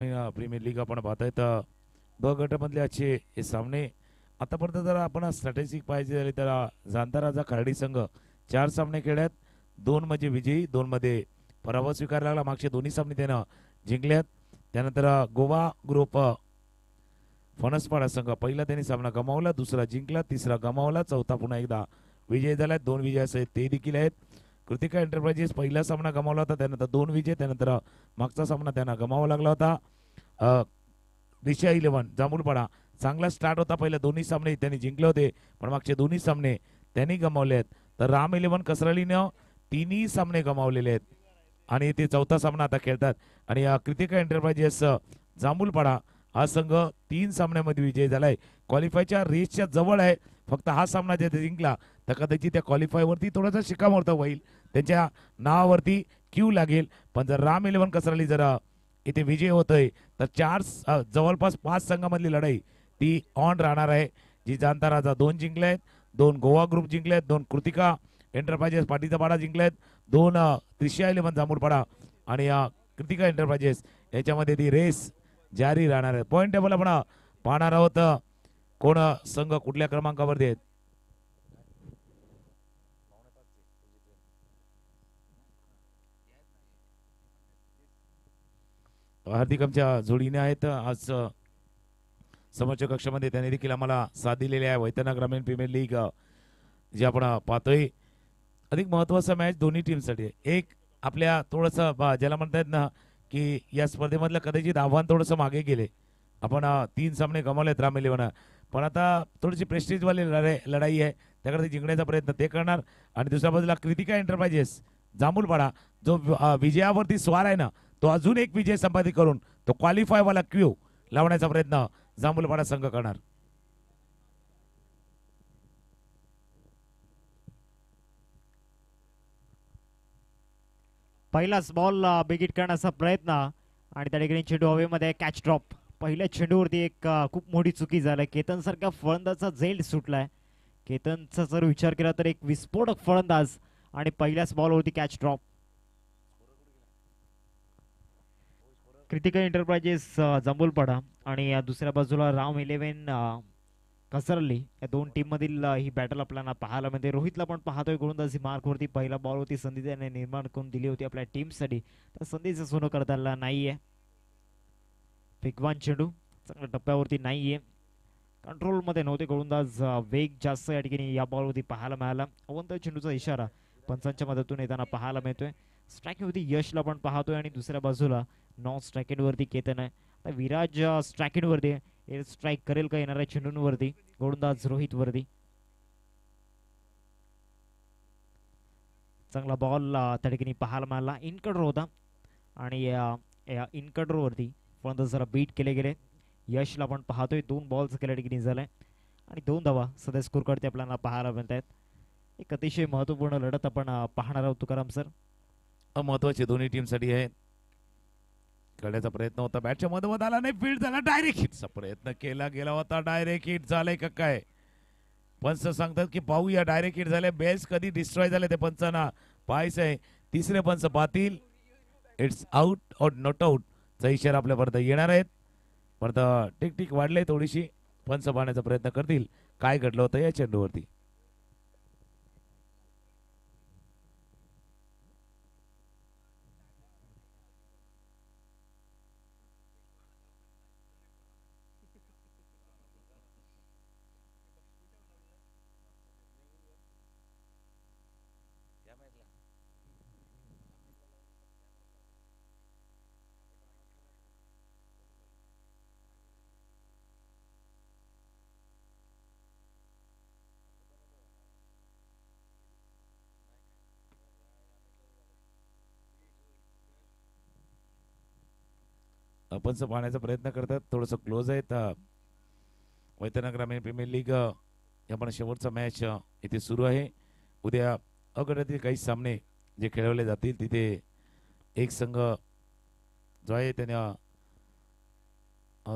Premier league आपण पाहतोय तर ब गटामधले आजचे हे सामने आतापर्यंत जर आपण स्ट्रॅटेजिक पाहिजे झाले तर जांताराचा खर्डी संघ 4 सामने खेळल्यात. 2 मध्ये विजयी, 2 मध्ये पराभव स्वीकारायला लागला. मागचे दोन्ही सामने त्यानं जिंकल्यात. त्यानंतर गोवा ग्रुप फणसपाडा संघ पहिला त्यांनी सामना गमावला, दुसरा जिंकला, तिसरा गमावला, चौथा पुन्हा एकदा विजय झाला. 2 विजयासह ते देखील आहेत. कृतिका एंटरप्राइजेस पहिला सामना गमावला होता, त्यानंतर 2 विजय, त्यानंतर मागचा सामना त्यांना गमावा लागला होता. दिशा 11 जांभूळपाडा चांगला स्टार्ट होता. पहिल्या दोन्ही सामने त्यांनी जिंकले होते, पण मागचे दोन्ही सामने त्यांनी गमावले आहेत. तर राम 11 कसरलीनं तिन्ही सामने गमावलेले आहेत आणि ते चौथा सामना आता खेळतात. आणि कृतिका एंटरप्राइजेस जांभूळपाडा हा संघ 3 सामन्यामध्ये विजयी झालाय. क्वालिफायच्या रेसच्या जवळ आहे. फक्त हा सामना जर जिंकला तर कदाचित त्या क्वालिफायवरती थोडासा शिक्कामोर्तब होईल, त्यांच्या नावावरती क्यू लागेल. पण जर राम 11 कसरली जर इथे विजय होतोय तर जवळपास 5 संघामधली लढाई ती ऑन राहणार आहे. जी जांताराजा 2 जिंकले आहेत, 2 गोवा ग्रुप जिंकले आहेत, 2 कृतिका एंटरप्राइजेस पाटीचा पाडा जिंकले आहेत, 2 त्रिशा 11 जांभूळपाडा आणि कृतिका एंटरप्राइजेस याच्यामध्ये ती रेस जारी राहणार आहे. पॉईंट टेबल आपण पाहणार आहोत कोण संघ कुठल्या क्रमांकावरती आहेत. हार्दिक आमच्या जोडीने आहेत आज समोरच्या कक्षामध्ये. त्यांनी देखील आम्हाला साथ दिलेली आहे. वैतरणा ग्रामीण प्रीमियर लीग जे आपण पाहतोय अधिक महत्वाचा मॅच दोन्ही टीमसाठी आहे. एक आपल्या थोडंसं ज्याला म्हणतात ना की या स्पर्धेमधलं कदाचित आव्हान थोडंसं मागे गेले. आपण 3 सामने गमावलेत राम 11, पण आता थोडीशी प्रेस्टिजवाली लढाई आहे, त्याकडे जिंकण्याचा प्रयत्न ते करणार. आणि दुसऱ्या बाजूला कृतिका एंटरप्राइजेस जांभूळपाडा जो विजयावरती स्वार आहे ना, तो अजून एक विजय संपादित करून तो क्वालिफायवाला क्यू लावण्याचा प्रयत्न जांभूळपाडा संघ करणार. पहिलाच बॉल बिगिट करण्याचा प्रयत्न आणि त्या ठिकाणी चेंडू हवेमध्ये कॅच ड्रॉप. पहिल्या चेंडूवरती एक खूप मोठी चुकी झाली. केतन सारख्या फलंदाजाचा झेल सुटलाय. केतनचा जर विचार केला तर एक विस्फोटक फलंदाज आणि पहिल्याच बॉलवरती catch drop. Critical enterprises Jambhulpada आणि दुसऱ्या बाजूला राम 11 कसरली, या दोन टीम मधील ही बॅटल आपल्याला पाहायला मिळते. रोहितला पण पाहतोय गोलंदाजी मार्कवरती पहिला बॉलवरती संधी त्याने निर्माण करून दिली होती आपल्या टीमसाठी, तर संधीचं सोनं करता आला नाहीये. वेगवान चेंडू चांगल्या टप्प्यावरती नाहीये, कंट्रोल मध्ये नव्हते गोलंदाज. वेग जास्त या ठिकाणी या बॉलवरती पाहायला मिळाला. अवंत चेंडूचा इशारा पंचांच्या मदतीने येताना पाहायला मिळतोय. स्ट्रायकिंग वरती यशला पण पाहतोय आणि दुसऱ्या बाजूला नॉन स्ट्रायकिंग वरती केतन आहे. आता विराज स्ट्रायकिंग वरती एअर स्ट्राईक करेल का येणाऱ्या चेंडूंवरती गोलंदाज रोहित वरती. चांगला बॉल त्या ठिकाणी पाहायला मिळाला. इनकटर होता आणि इनकटर वरती फलंदाज जरा बीट केले गेले. यशला आपण पाहतोय 2 बॉल्स केल्या ठिकाणी झालाय आणि 2 धावा सध्या स्कोर करते आपल्याला पाहायला मिळत आहेत. एक अतिशय महत्वपूर्ण लढत आपण पाहणार आहोत तुकाराम सर. महत्वाचे दोन्ही टीमसाठी आहे. करण्याचा प्रयत्न होता, बॅटच्या मधोमध आला नाही, फील्ड झाला, डायरेक्ट हिटचा प्रयत्न केला गेला होता. डायरेक्ट हिट झालाय का काय? पंच सांगतात की पाहूया डायरेक्ट हिट झाले. बेल्स कधी डिस्ट्रॉय झाले ते पंचांना पाहायचं आहे. तिसरे पंच बातील, इट्स आउट और नॉट आउट चा इशारा आपल्यापर्यंत येणार आहेत. परत टिक वाढले थोडीशी, पंच पाहण्याचा प्रयत्न करतील काय घडलं होतं या चेंडूवरती. पंच पाहण्याचा प्रयत्न करतात, थोडंसं क्लोज आहेत. वैतरणा ग्रामीण प्रीमियर लीग आपण शेवटचा मॅच इथे सुरू आहे. उद्या अगटातील काही सामने जे खेळवले जातील तिथे एक संघ जो आहे त्याने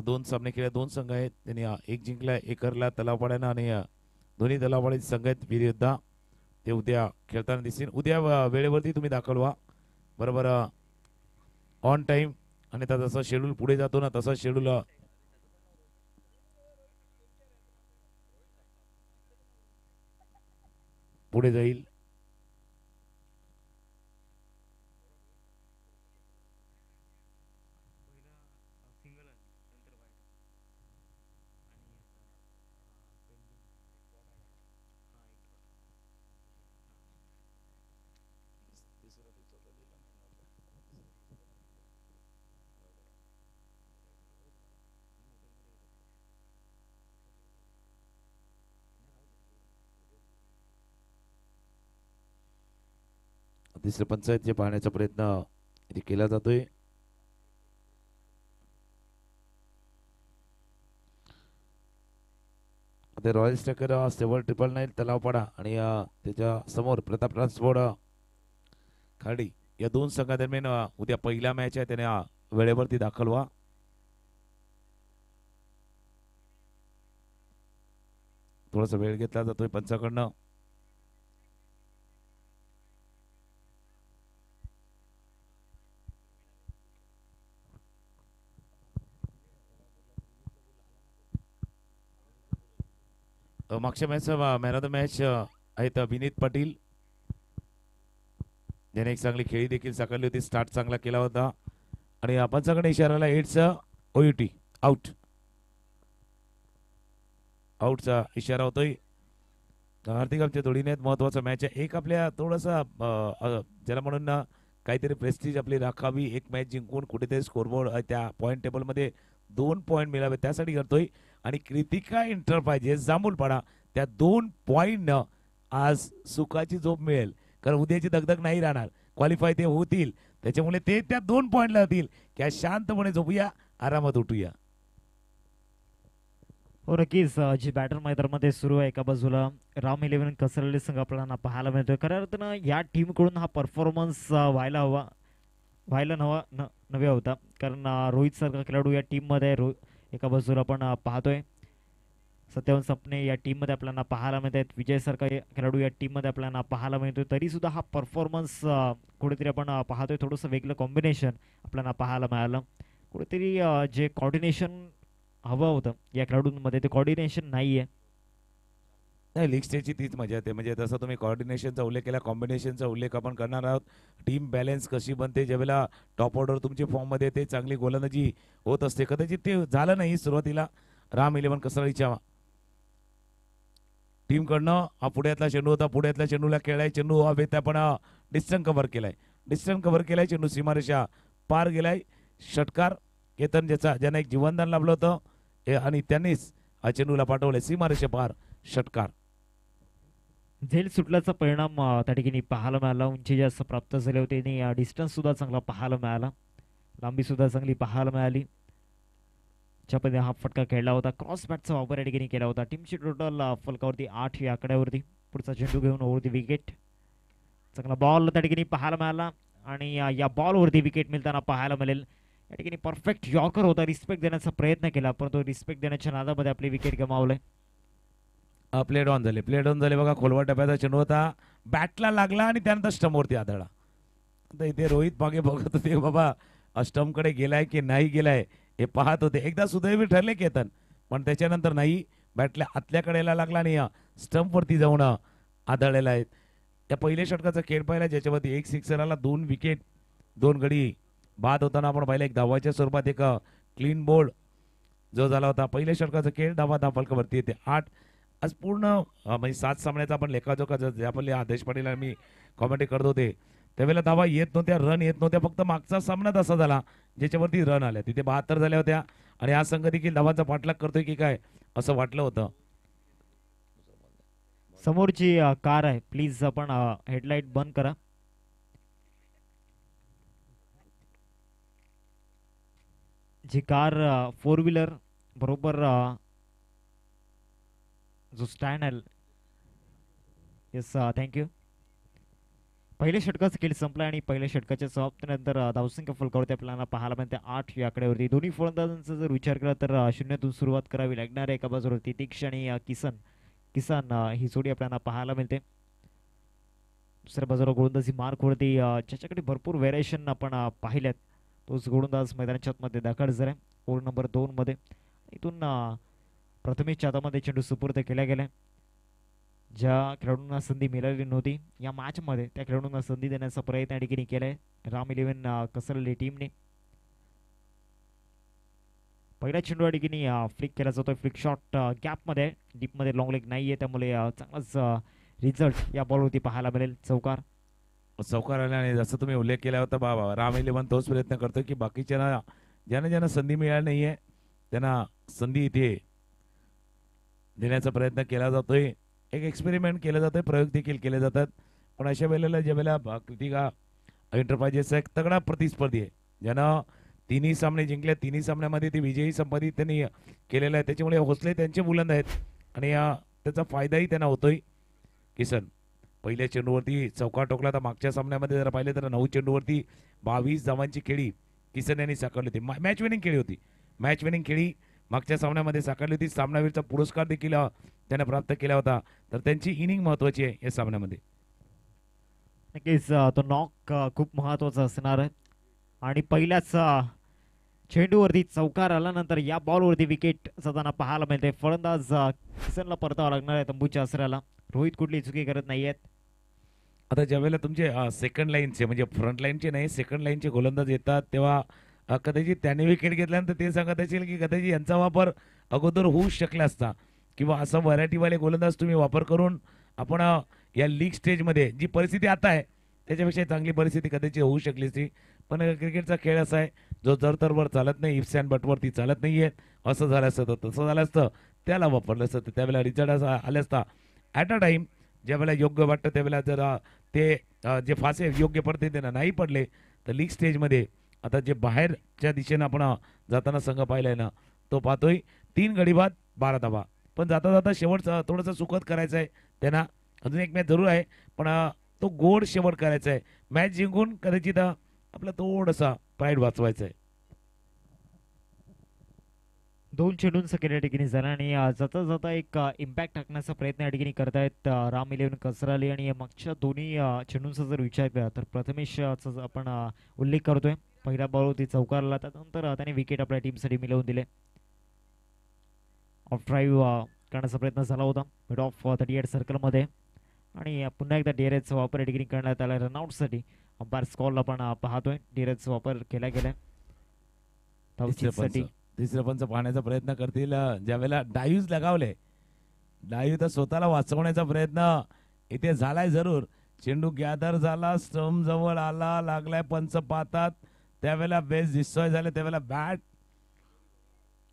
2 सामने खेळले. 2 संघ आहेत, त्यांनी एक जिंकला, एक हरला तलावपाड्यानं आणि दोन्ही तलावपाड्याचे संघ आहेत वीरयोद्धा, ते उद्या खेळताना दिसतील. उद्या वेळेवरती तुम्ही दाखल व्हा, बरोबर ऑन टाइम आणि आता जसं शेड्यूल पुढे जातो ना तसं शेड्यूल पुढे जाईल. तिसरे पंचायतचे पाहण्याचा प्रयत्न इथे केला जातोय. ते रॉयल स्ट्रायकर 799 तलावपाडा आणि त्याच्या समोर प्रताप ट्रान्सपोर्ट खाडी या दोन संघादरम्यान उद्या पहिला मॅच आहे त्याने वेळेवरती दाखल व्हा. थोडासा वेळ घेतला जातोय पंचाकडनं. मागच्या match man of the match आहेत विनीत पाटील ज्याने एक चांगली खेळी देखील साकारली होती. स्टार्ट चांगला केला होता आणि पंचाकडे इशाराला एड्स OUT आउट आउटचा इशारा होतोय. हार्दिक आमच्या जोडीने महत्वाचा मॅच आहे. एक आपल्या थोडासा ज्याला म्हणून काहीतरी प्रेस्टिज आपली राखावी. एक मॅच जिंकून कुठेतरी स्कोरबोर्ड त्या पॉईंट टेबलमध्ये 2 पॉईंट मिळावे त्यासाठी करतोय. आणि कृतिका एंटरप्राइजेस जांभूळपाडा त्या 2 पॉईंटनं आज सुखाची झोप मिळेल. कारण उद्याची दगदग नाही राहणार. क्वालिफाय ते होतील त्याच्यामुळे ते त्या 2 पॉईंटला होतील की शांतपणे झोपूया आरामात उठूया. हो नक्कीच जी बॅटर मैदानामध्ये सुरू आहे एका बाजूला राम 11 कसरली संघ आपल्याला पाहायला मिळतोय. खऱ्या अर्थानं या टीमकडून हा परफॉर्मन्स व्हायला नव्या होता. कारण रोहित सारखा खेळाडू या टीममध्ये एका बाजूला आपण पाहतोय. सत्यवन सपने या टीममध्ये आपल्याला पाहायला मिळत आहेत. विजय सारखा खेळाडू या टीममध्ये आपल्याला पाहायला मिळतोय. तरी सुद्धा हा परफॉर्मन्स कुठेतरी आपण पाहतोय थोडंसं वेगळं कॉम्बिनेशन आपल्याला पाहायला मिळालं. कुठेतरी जे कॉर्डिनेशन हवं होतं या खेळाडूंमध्ये ते कॉर्डिनेशन नाही आहे. नाही लीग स्टेजची तीच मजा येते. म्हणजे जसं तुम्ही कॉर्डिनेशनचा उल्लेख केला कॉम्बिनेशनचा उल्लेख आपण करणार आहोत. टीम बॅलन्स कशी बनते ज्यावेळेला टॉप ऑर्डर तुमची फॉर्ममध्ये येते चांगली गोलंदाजी होत असते. कदाचित ते झालं नाही सुरुवातीला राम 11 कसरळीच्या टीमकडनं. हा पुढ्यातला चेंडू होता. पुढ्यातल्या चेंडूला खेळाय चेंडू हवेत आपण डिस्टन्स कव्हर केलाय. डिस्टन्स कव्हर केलाय चेंडू सीमारेषा पार गेलाय. षटकार केतन ज्यानं एक जीवनदान लाभलं होतं आणि त्यांनीच चेंडूला पाठवले सीमारेषे पार षटकार. झेल सुटल्याचा परिणाम त्या ठिकाणी पाहायला मिळाला. उंची जास्त प्राप्त झाली होती आणि डिस्टन्स सुद्धा चांगला पाहायला मिळाला. लांबी सुद्धा चांगली पाहायला मिळाली. ज्या पद्धतीने हा फटका खेळला होता क्रॉस बॅटचा वापर या ठिकाणी केला होता. टीमची टोटल फलकावरती 8 या आकड्यावरती. पुढचा चेंडू घेऊन ओव्हरती विकेट. चांगला बॉल त्या ठिकाणी पाहायला मिळाला आणि या बॉलवरती विकेट मिळताना पाहायला मिळेल. या ठिकाणी परफेक्ट यॉर्कर होता. रिस्पेक्ट देण्याचा प्रयत्न केला परंतु रिस्पेक्ट देण्याच्या नादामध्ये आपली विकेट गमावलंय. प्लेड ऑन झाले बघा. खोलवा टप्प्याचा चेंडू होता बॅटला लागला आणि त्यानंतर स्टंपवरती आदळला. आता इथे रोहित मागे बघत होते बाबा स्टंपकडे गेलाय की नाही गेलाय हे पाहत होते. एकदा सुदैवी ठरले केतन पण त्याच्यानंतर नाही बॅटला आतल्या कडेला लागला आणि स्टंपवरती जाऊन आदळलेला आहे. त्या पहिल्या षटकाचा खेळ पाहिला ज्याच्यावरती एक सिक्सर आला 2 विकेट 2 गडी बाद होताना आपण पाहिलं. एक धावाच्या स्वरूपात एक क्लीन बोल्ड जो झाला होता. पहिल्या षटकाचा खेळ धावा फलकावरती येते 8. आज पूर्ण म्हणजे 7 सामन्याचा आपण लेखाजोखा ज्या पहिले आदेश पाटील मी कॉमेंट्री करत होते त्यावेळेला धावा येत नव्हत्या रन येत नव्हत्या. फक्त मागचा सामना असा झाला ज्याच्यावरती रन आल्या. तिथे 72 झाल्या होत्या आणि हा संघ देखील धावांचा पाठलाग करतोय की काय असं वाटलं होतं. समोरची कार आहे प्लीज आपण हेडलाईट बंद करा. जी कार 4 व्हीलर बरोबर जो स्टँड आहे. Yes thank you. पहिल्या षटकाचा खेळ संपला आणि पहिल्या षटकाच्या समाप्तीनंतर धावसंख्या फलकावरती आपल्याला पाहायला मिळते 8 या आकड्यावरती. दोन्ही फलंदाजांचा जर विचार केला तर 0तून सुरुवात करावी लागणार आहे. एका बाजूवरती तीक्ष आणि किसन ही जोडी आपल्याला पाहायला मिळते. दुसऱ्या बाजूला गोलंदाजी मार्कवरती ज्याच्याकडे भरपूर व्हेरिएशन आपण पाहिल्यात तोच गोलंदाज मैदानाच्या आतमध्ये दाखल झालाय ओव्हर नंबर 2 मध्ये. इथून प्रथमेशच्या हातामध्ये चेंडू सुपूर्द केला गेलाय. ज्या खेळाडूंना संधी मिळाली नव्हती या मॅचमध्ये त्या खेळाडूंना संधी देण्याचा प्रयत्न या ठिकाणी केलाय राम 11 कसरली टीमने. पहिला चेंडू या ठिकाणी फ्लिक केला जातोय. फ्लिक शॉट गॅपमध्ये डीपमध्ये लॉंग लेग नाही आहे त्यामुळे चांगलाच रिझल्ट या बॉलवरती पाहायला मिळेल. चौकार आल्याने जसं तुम्ही उल्लेख केला होता बाबा, राम 11 तोच प्रयत्न करतो की बाकीच्यांना ज्यांना संधी मिळाली नाहीये त्यांना संधी इथे देण्याचा प्रयत्न केला जातोय. एक एक्सपेरिमेंट केलं जातोय, प्रयोग देखील केले जातात. पण अशा वेळेला ज्या वेळेला कृतिका एंटरप्राइजेस एक तगडा प्रतिस्पर्धी आहे, ज्यानं तिन्ही सामने जिंकले, तिन्ही सामन्यामध्ये ते विजयी संपादित त्यांनी केलेला आहे. त्याच्यामुळे हौसले त्यांचे बुलंद आहेत आणि त्याचा फायदाही त्यांना होतोय. किसन पहिल्या चेंडूवरती चौकार टोकला, तर मागच्या सामन्यामध्ये जर पाहिलं तर 9 चेंडूवरती 22 धावांची खेळी किसन यांनी साकारली होती. मॅच विनिंग खेळी होती. मॅच विनिंग खेळी मागच्या सामन्यामध्ये साकारली होती. सामनावीरचा पुरस्कार देखील त्याने प्राप्त केला होता. तर त्यांची इनिंग महत्वाची आहे या सामन्यामध्ये. नक्कीच तो नॉक खूप महत्वाचा असणार आहे. आणि पहिल्याच चेंडूवरती चौकार आल्यानंतर या बॉलवरती विकेट जाताना पाहायला मिळते. फलंदाज किसनला परतावा लागणार आहे तंबूच्या आसऱ्याला. रोहित कुठली चुकी करत नाहीयेत. आता ज्यावेळेला तुमचे सेकंड लाईनचे म्हणजे फ्रंट लाईनचे नाही, सेकंड लाईनचे गोलंदाज येतात तेव्हा कदाचित त्याने विकेट घेतल्यानंतर ते सांगत असेल की कदाचित यांचा वापर अगोदर होऊ शकला असता, किंवा असं व्हरायटीवाले गोलंदाज तुम्ही वापर करून आपण या लीग स्टेजमध्ये जी परिस्थिती आता आहे त्याच्यापेक्षा चांगली परिस्थिती कदाचित होऊ शकली असती. पण क्रिकेटचा खेळ असा आहे जो जरतरवर चालत नाही, इफ्स अँड बटवरती चालत नाही आहे. असं झालं असतं तर तसं झालं असतं, त्याला वापरलं असतं त्यावेळेला रिझल्ट असा आला असता. ॲट अ टाईम ज्यावेळेला योग्य वाटतं त्यावेळेला जर ते जे फासे योग्य पद्धतीनं नाही पडले तर लीग स्टेजमध्ये आता जे बाहेरच्या दिशेनं आपण जाताना संघ पाहिलाय ना, तो पाहतोय 3 गडी बाद 12 धावा. पण जाता जाता शेवटचं थोडंसं सुखद करायचं आहे त्यांना. अजून एक मॅच जरूर आहे पण तो गोड शेवट करायचा आहे. मॅच जिंकून कदाचित आपला थोडासा प्राईड वाचवायचा आहे. 2 चेंडूंचा केल्या ठिकाणी झाला आणि जाता जाता एक इम्पॅक्ट टाकण्याचा प्रयत्न या ठिकाणी करतायत राम 11 कसराली. आणि मागच्या दोन्ही चेंडूंचा जर विचार केला तर प्रथमेशचा आपण उल्लेख करतोय. पहिला बॉल होती चौकारला, त्यानंतर त्याने विकेट आपल्या टीमसाठी मिळवून दिले. ऑफ ड्राईव्ह करण्याचा प्रयत्न झाला होता मिड ऑफ 38 सर्कलमध्ये. आणि पुन्हा एकदा DRSचा वापर या ठिकाणी करण्यात आला रनआउटसाठी. अंपायर कॉल आपण पाहतोय DRSचा वापर केला गेलाय धावचीसाठी. तिसरं पंच पाहण्याचा प्रयत्न करतील. ज्यावेळेला डायूज लगावले, डायू तर स्वतःला वाचवण्याचा प्रयत्न इथे झालाय जरूर. चेंडू गॅदर झाला, स्टंप जवळ आला, लागलाय, पंच पाहतात त्यावेळेला बेस डिस्ट्रॉय झाले, त्यावेळेला बॅट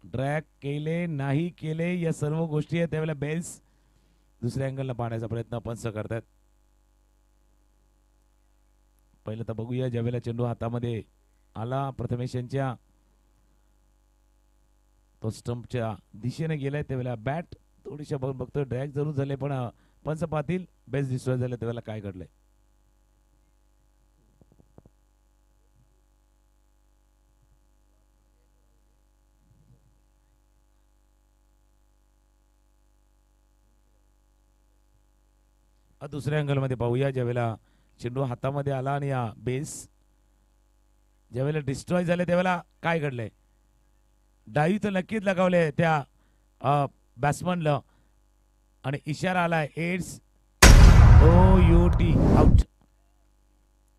ड्रॅग केले नाही केले या सर्व गोष्टी आहेत. त्यावेळेला बेल्स दुसऱ्या अँगलला पाहण्याचा प्रयत्न पंच करतात. पहिलं तर बघूया ज्यावेळेला चेंडू हातामध्ये आला प्रथमेश यांच्या, तो स्टंपच्या दिशेने गेलाय त्यावेळेला बॅट थोडीशा बघतो ड्रॅग जरूर झाले, पण पंच पाहतील बेस डिस्ट्रॉय झाले त्यावेळेला काय घडलंय. दुसऱ्या अँगलमध्ये पाहूया ज्यावेळेला चेंडू हातामध्ये आला आणि बेस ज्यावेळेला डिस्ट्रॉय झाले त्यावेळेला काय घडलंय. डावी तर नक्कीच लगावले त्या बॅट्समनला आणि इशारा आलाय एड्स OUT आउट.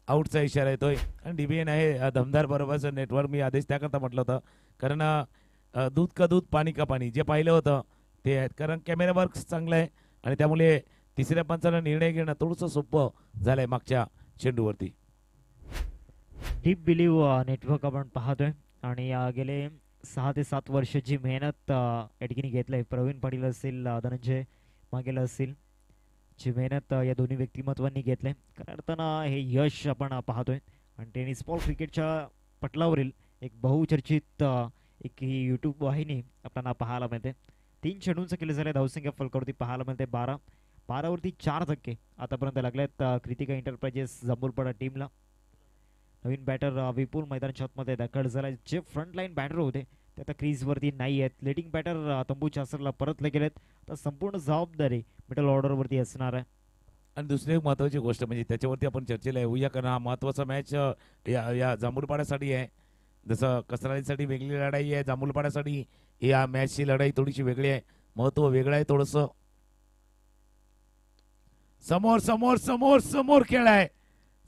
आउटचा इशारा येतोय आणि DBN आहे दमदार बरोबरचं नेटवर्क. मी आदेश त्याकरता म्हटलं होतं कारण दूध का दूध पाणी का पाणी जे पाहिलं होतं ते आहेत, कारण कॅमेरा वर्क चांगलं आहे आणि त्यामुळे तिसऱ्या पंचाला निर्णय घेणं थोडंसं सोपं झालंय मागच्या चेंडूवरती. डीप बिलीव्ह नेटवर्क आपण पाहतोय आणि गेले 6 ते 7 वर्षाची मेहनत या ठिकाणी घेतलंय. प्रवीण पाटील असेल, धनंजय मागेल असेल, ची मेहनत या दोन्ही व्यक्तिमत्वांनी घेतलंय. खऱ्या अर्थानं हे यश आपण पाहतोय आणि टेनिस बॉल क्रिकेटच्या पटलावरील एक बहुचर्चित एक ही यूट्यूब वाहिनी आपल्याला पाहायला मिळते. 3 चेंडूंचं केलं झालं धावसंख्या फलकावरती पाहायला मिळते 12वरती 4 धक्के आतापर्यंत लागलेत कृतिका एंटरप्राइजेस जांभूलपाडा टीमला. नवीन बॅटर विपुल मैदानाच्या आतमध्ये दाखल झाला. जे फ्रंट लाईन बॅटर होते ते आता क्रीजवरती नाही आहेत. लेटिंग बॅटर तंबू चासरला परतले गेलेत. तर संपूर्ण जबाबदारी मिडल ऑर्डरवरती असणार आहे. आणि दुसरी एक महत्त्वाची गोष्ट म्हणजे त्याच्यावरती आपण चर्चेला येऊया कारण हा महत्त्वाचा मॅच या जांभूलपाड्यासाठी आहे. जसं कसरालीसाठी वेगळी लढाई आहे, जांभूलपाड्यासाठी या मॅचची लढाई थोडीशी वेगळी आहे, महत्व वेगळं आहे थोडंसं. समोर समोर समोर समोर खेळ आहे,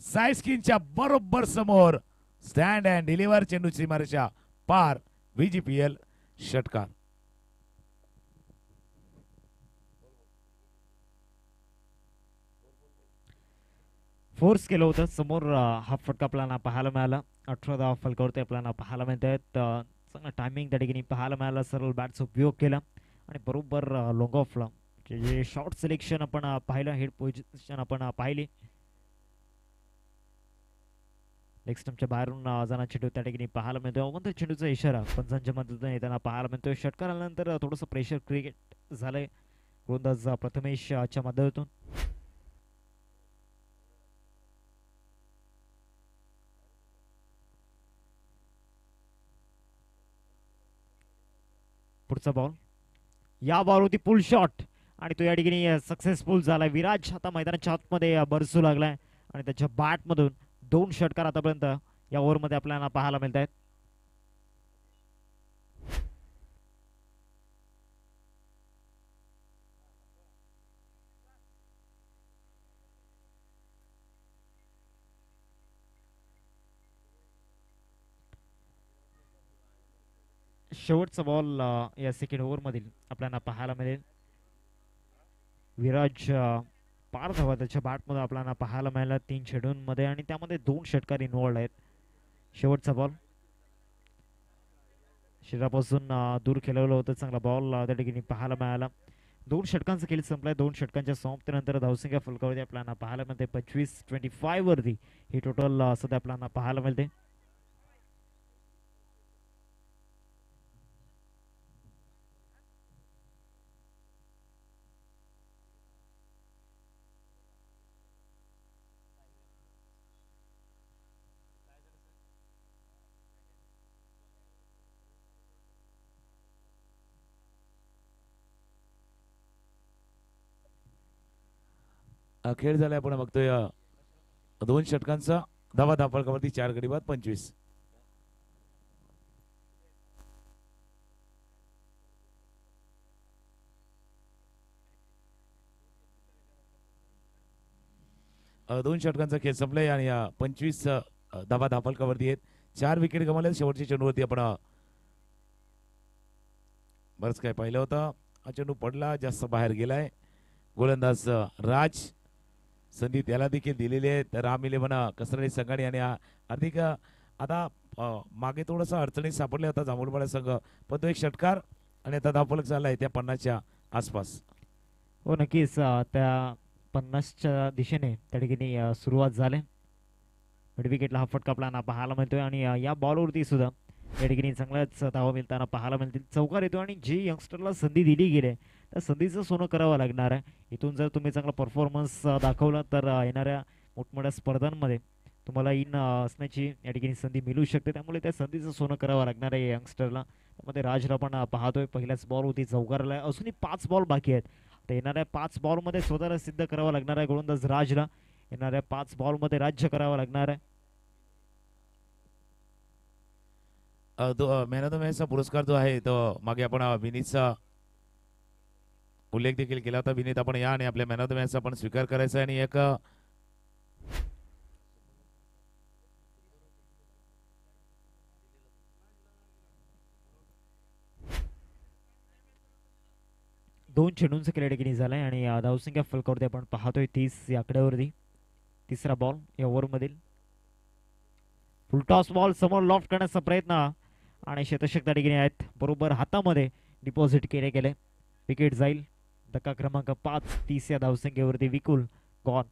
साईड स्क्रीनच्या बरोबर समोर. स्टँड अँड डिलिव्हर चेंडू सीमारेषा पार. VGPL षटकार. फोर्स केलं होतं समोर. हा फटका आपल्याला पाहायला मिळाला. 18 धावा फलकावरती आपल्याला पाहायला मिळत आहेत. चांगला टायमिंग त्या ठिकाणी पाहायला मिळाला. सरळ बॅटचा उपयोग केला आणि बरोबर लॉंग ऑफला जे शॉर्ट सिलेक्शन आपण पाहिलं, हेड पोझिशन आपण पाहिली. लेग स्टंपच्या बाहेरून जाणार चेंडू त्या ठिकाणी पाहायला मिळतोय. अवंत चेंडूचा इशारा पंचांच्या मदतीने येताना पाहायला मिळतोय. षटकार आल्यानंतर थोडंसं प्रेशर क्रिकेट झालंय गोलंदाज प्रथमेशच्या माध्यमातून. पुढचा बॉल, या बॉलवरती पुल शॉट आणि तो या ठिकाणी सक्सेसफुल झालाय. विराज आता मैदानाच्या आतमध्ये बरसू लागलाय आणि त्याच्या बॅटमधून 2 षटकार आतापर्यंत या ओव्हरमध्ये आपल्याला पाहायला मिळत आहेत. शेवटचा बॉल या सेकंड ओव्हरमधील आपल्याला पाहायला मिळेल. विराज पार धावा त्याच्या बॅटमध्ये आपल्याला पाहायला मिळाला 3 चेंडूंमध्ये आणि त्यामध्ये 2 षटकार इन्व्हॉल्ड आहेत. शेवटचा बॉल शरीरापासून दूर खेळवलं होतं. चांगला बॉल त्या ठिकाणी पाहायला मिळाला. 2 षटकांचा खेळ संपलाय. 2 षटकांच्या समाप्तीनंतर धावसंख्या फलकावरती आपल्याला पाहायला मिळते 25-25 वरती ही टोटल सध्या आपल्याला पाहायला मिळते. खेळ झालाय. आपण बघतोय 2 षटकांचा. धावा धापळकावरती 4 गडी बाद 25. दोन षटकांचा खेळ संपलाय आणि 25 धावा धापळकावरती आहेत. 4 विकेट गमावल्या शेवटच्या चेंडूवरती. आपण बरंच काय पाहिलं होतं. हा चेंडू पडला, जास्त बाहेर गेलाय. गोलंदाज राज, संधी त्याला देखील दिलेली आहे. तर राम इलेव्हन कसरली संघाने आणि हार्दिक आता मागे थोडंसं अडचणीत सापडले होता जांभूळपाडा संघ, पण तो एक षटकार आणि आता धावफलक झालाय त्या 50च्या आसपास. हो नक्कीच. त्या 50च्या दिशेने त्या ठिकाणी सुरुवात झाली. मिड विकेटला हा फटका आपल्याला पाहायला मिळतोय आणि या बॉलवरती सुद्धा या ठिकाणी चांगल्याच धावा मिळताना पाहायला मिळतील. चौकार येतो आणि जी यंगस्टरला संधी दिली गेली त्या संधीचं सोनं करावं लागणार आहे. इथून जर तुम्ही चांगला परफॉर्मन्स दाखवला तर येणाऱ्या मोठमोठ्या स्पर्धांमध्ये तुम्हाला इन असण्याची या ठिकाणी संधी मिळू शकते. त्यामुळे त्या संधीचं सोनं करावं लागणार आहे यंगस्टरला. त्यामध्ये राजला पण पाहतोय पहिल्याच बॉल होती चौकाराला. अजूनही 5 बॉल बाकी आहेत. तर येणाऱ्या 5 बॉलमध्ये स्वतःला सिद्ध करावं लागणार आहे गोलंदाज राजला. येणाऱ्या 5 बॉलमध्ये राज्य करावं लागणार आहे. मॅन ऑफ द मॅचचा पुरस्कार जो आहे तो मागे आपण विनीतचा उल्लेख देखील केला होता. विनीत आपण या आणि आपल्या मॅन ऑफ द मॅचचा आपण स्वीकार करायचा आणि एक दोन चेंडूंचा खेळ ठिकाणी झालाय आणि धावसंख्या फलकावरती आपण पाहतोय 30 या आकड्यावरती. तिसरा बॉल या ओव्हरमधील. फुलटॉस बॉल समोर लॉफ्ट करण्याचा प्रयत्न आणि शतषक त्या ठिकाणी आहेत बरोबर हातामध्ये डिपॉझिट केले गेले. विकेट जाईल. धक्का क्रमांक 5 30 या धावसंख्येवरती विकुल गॉन.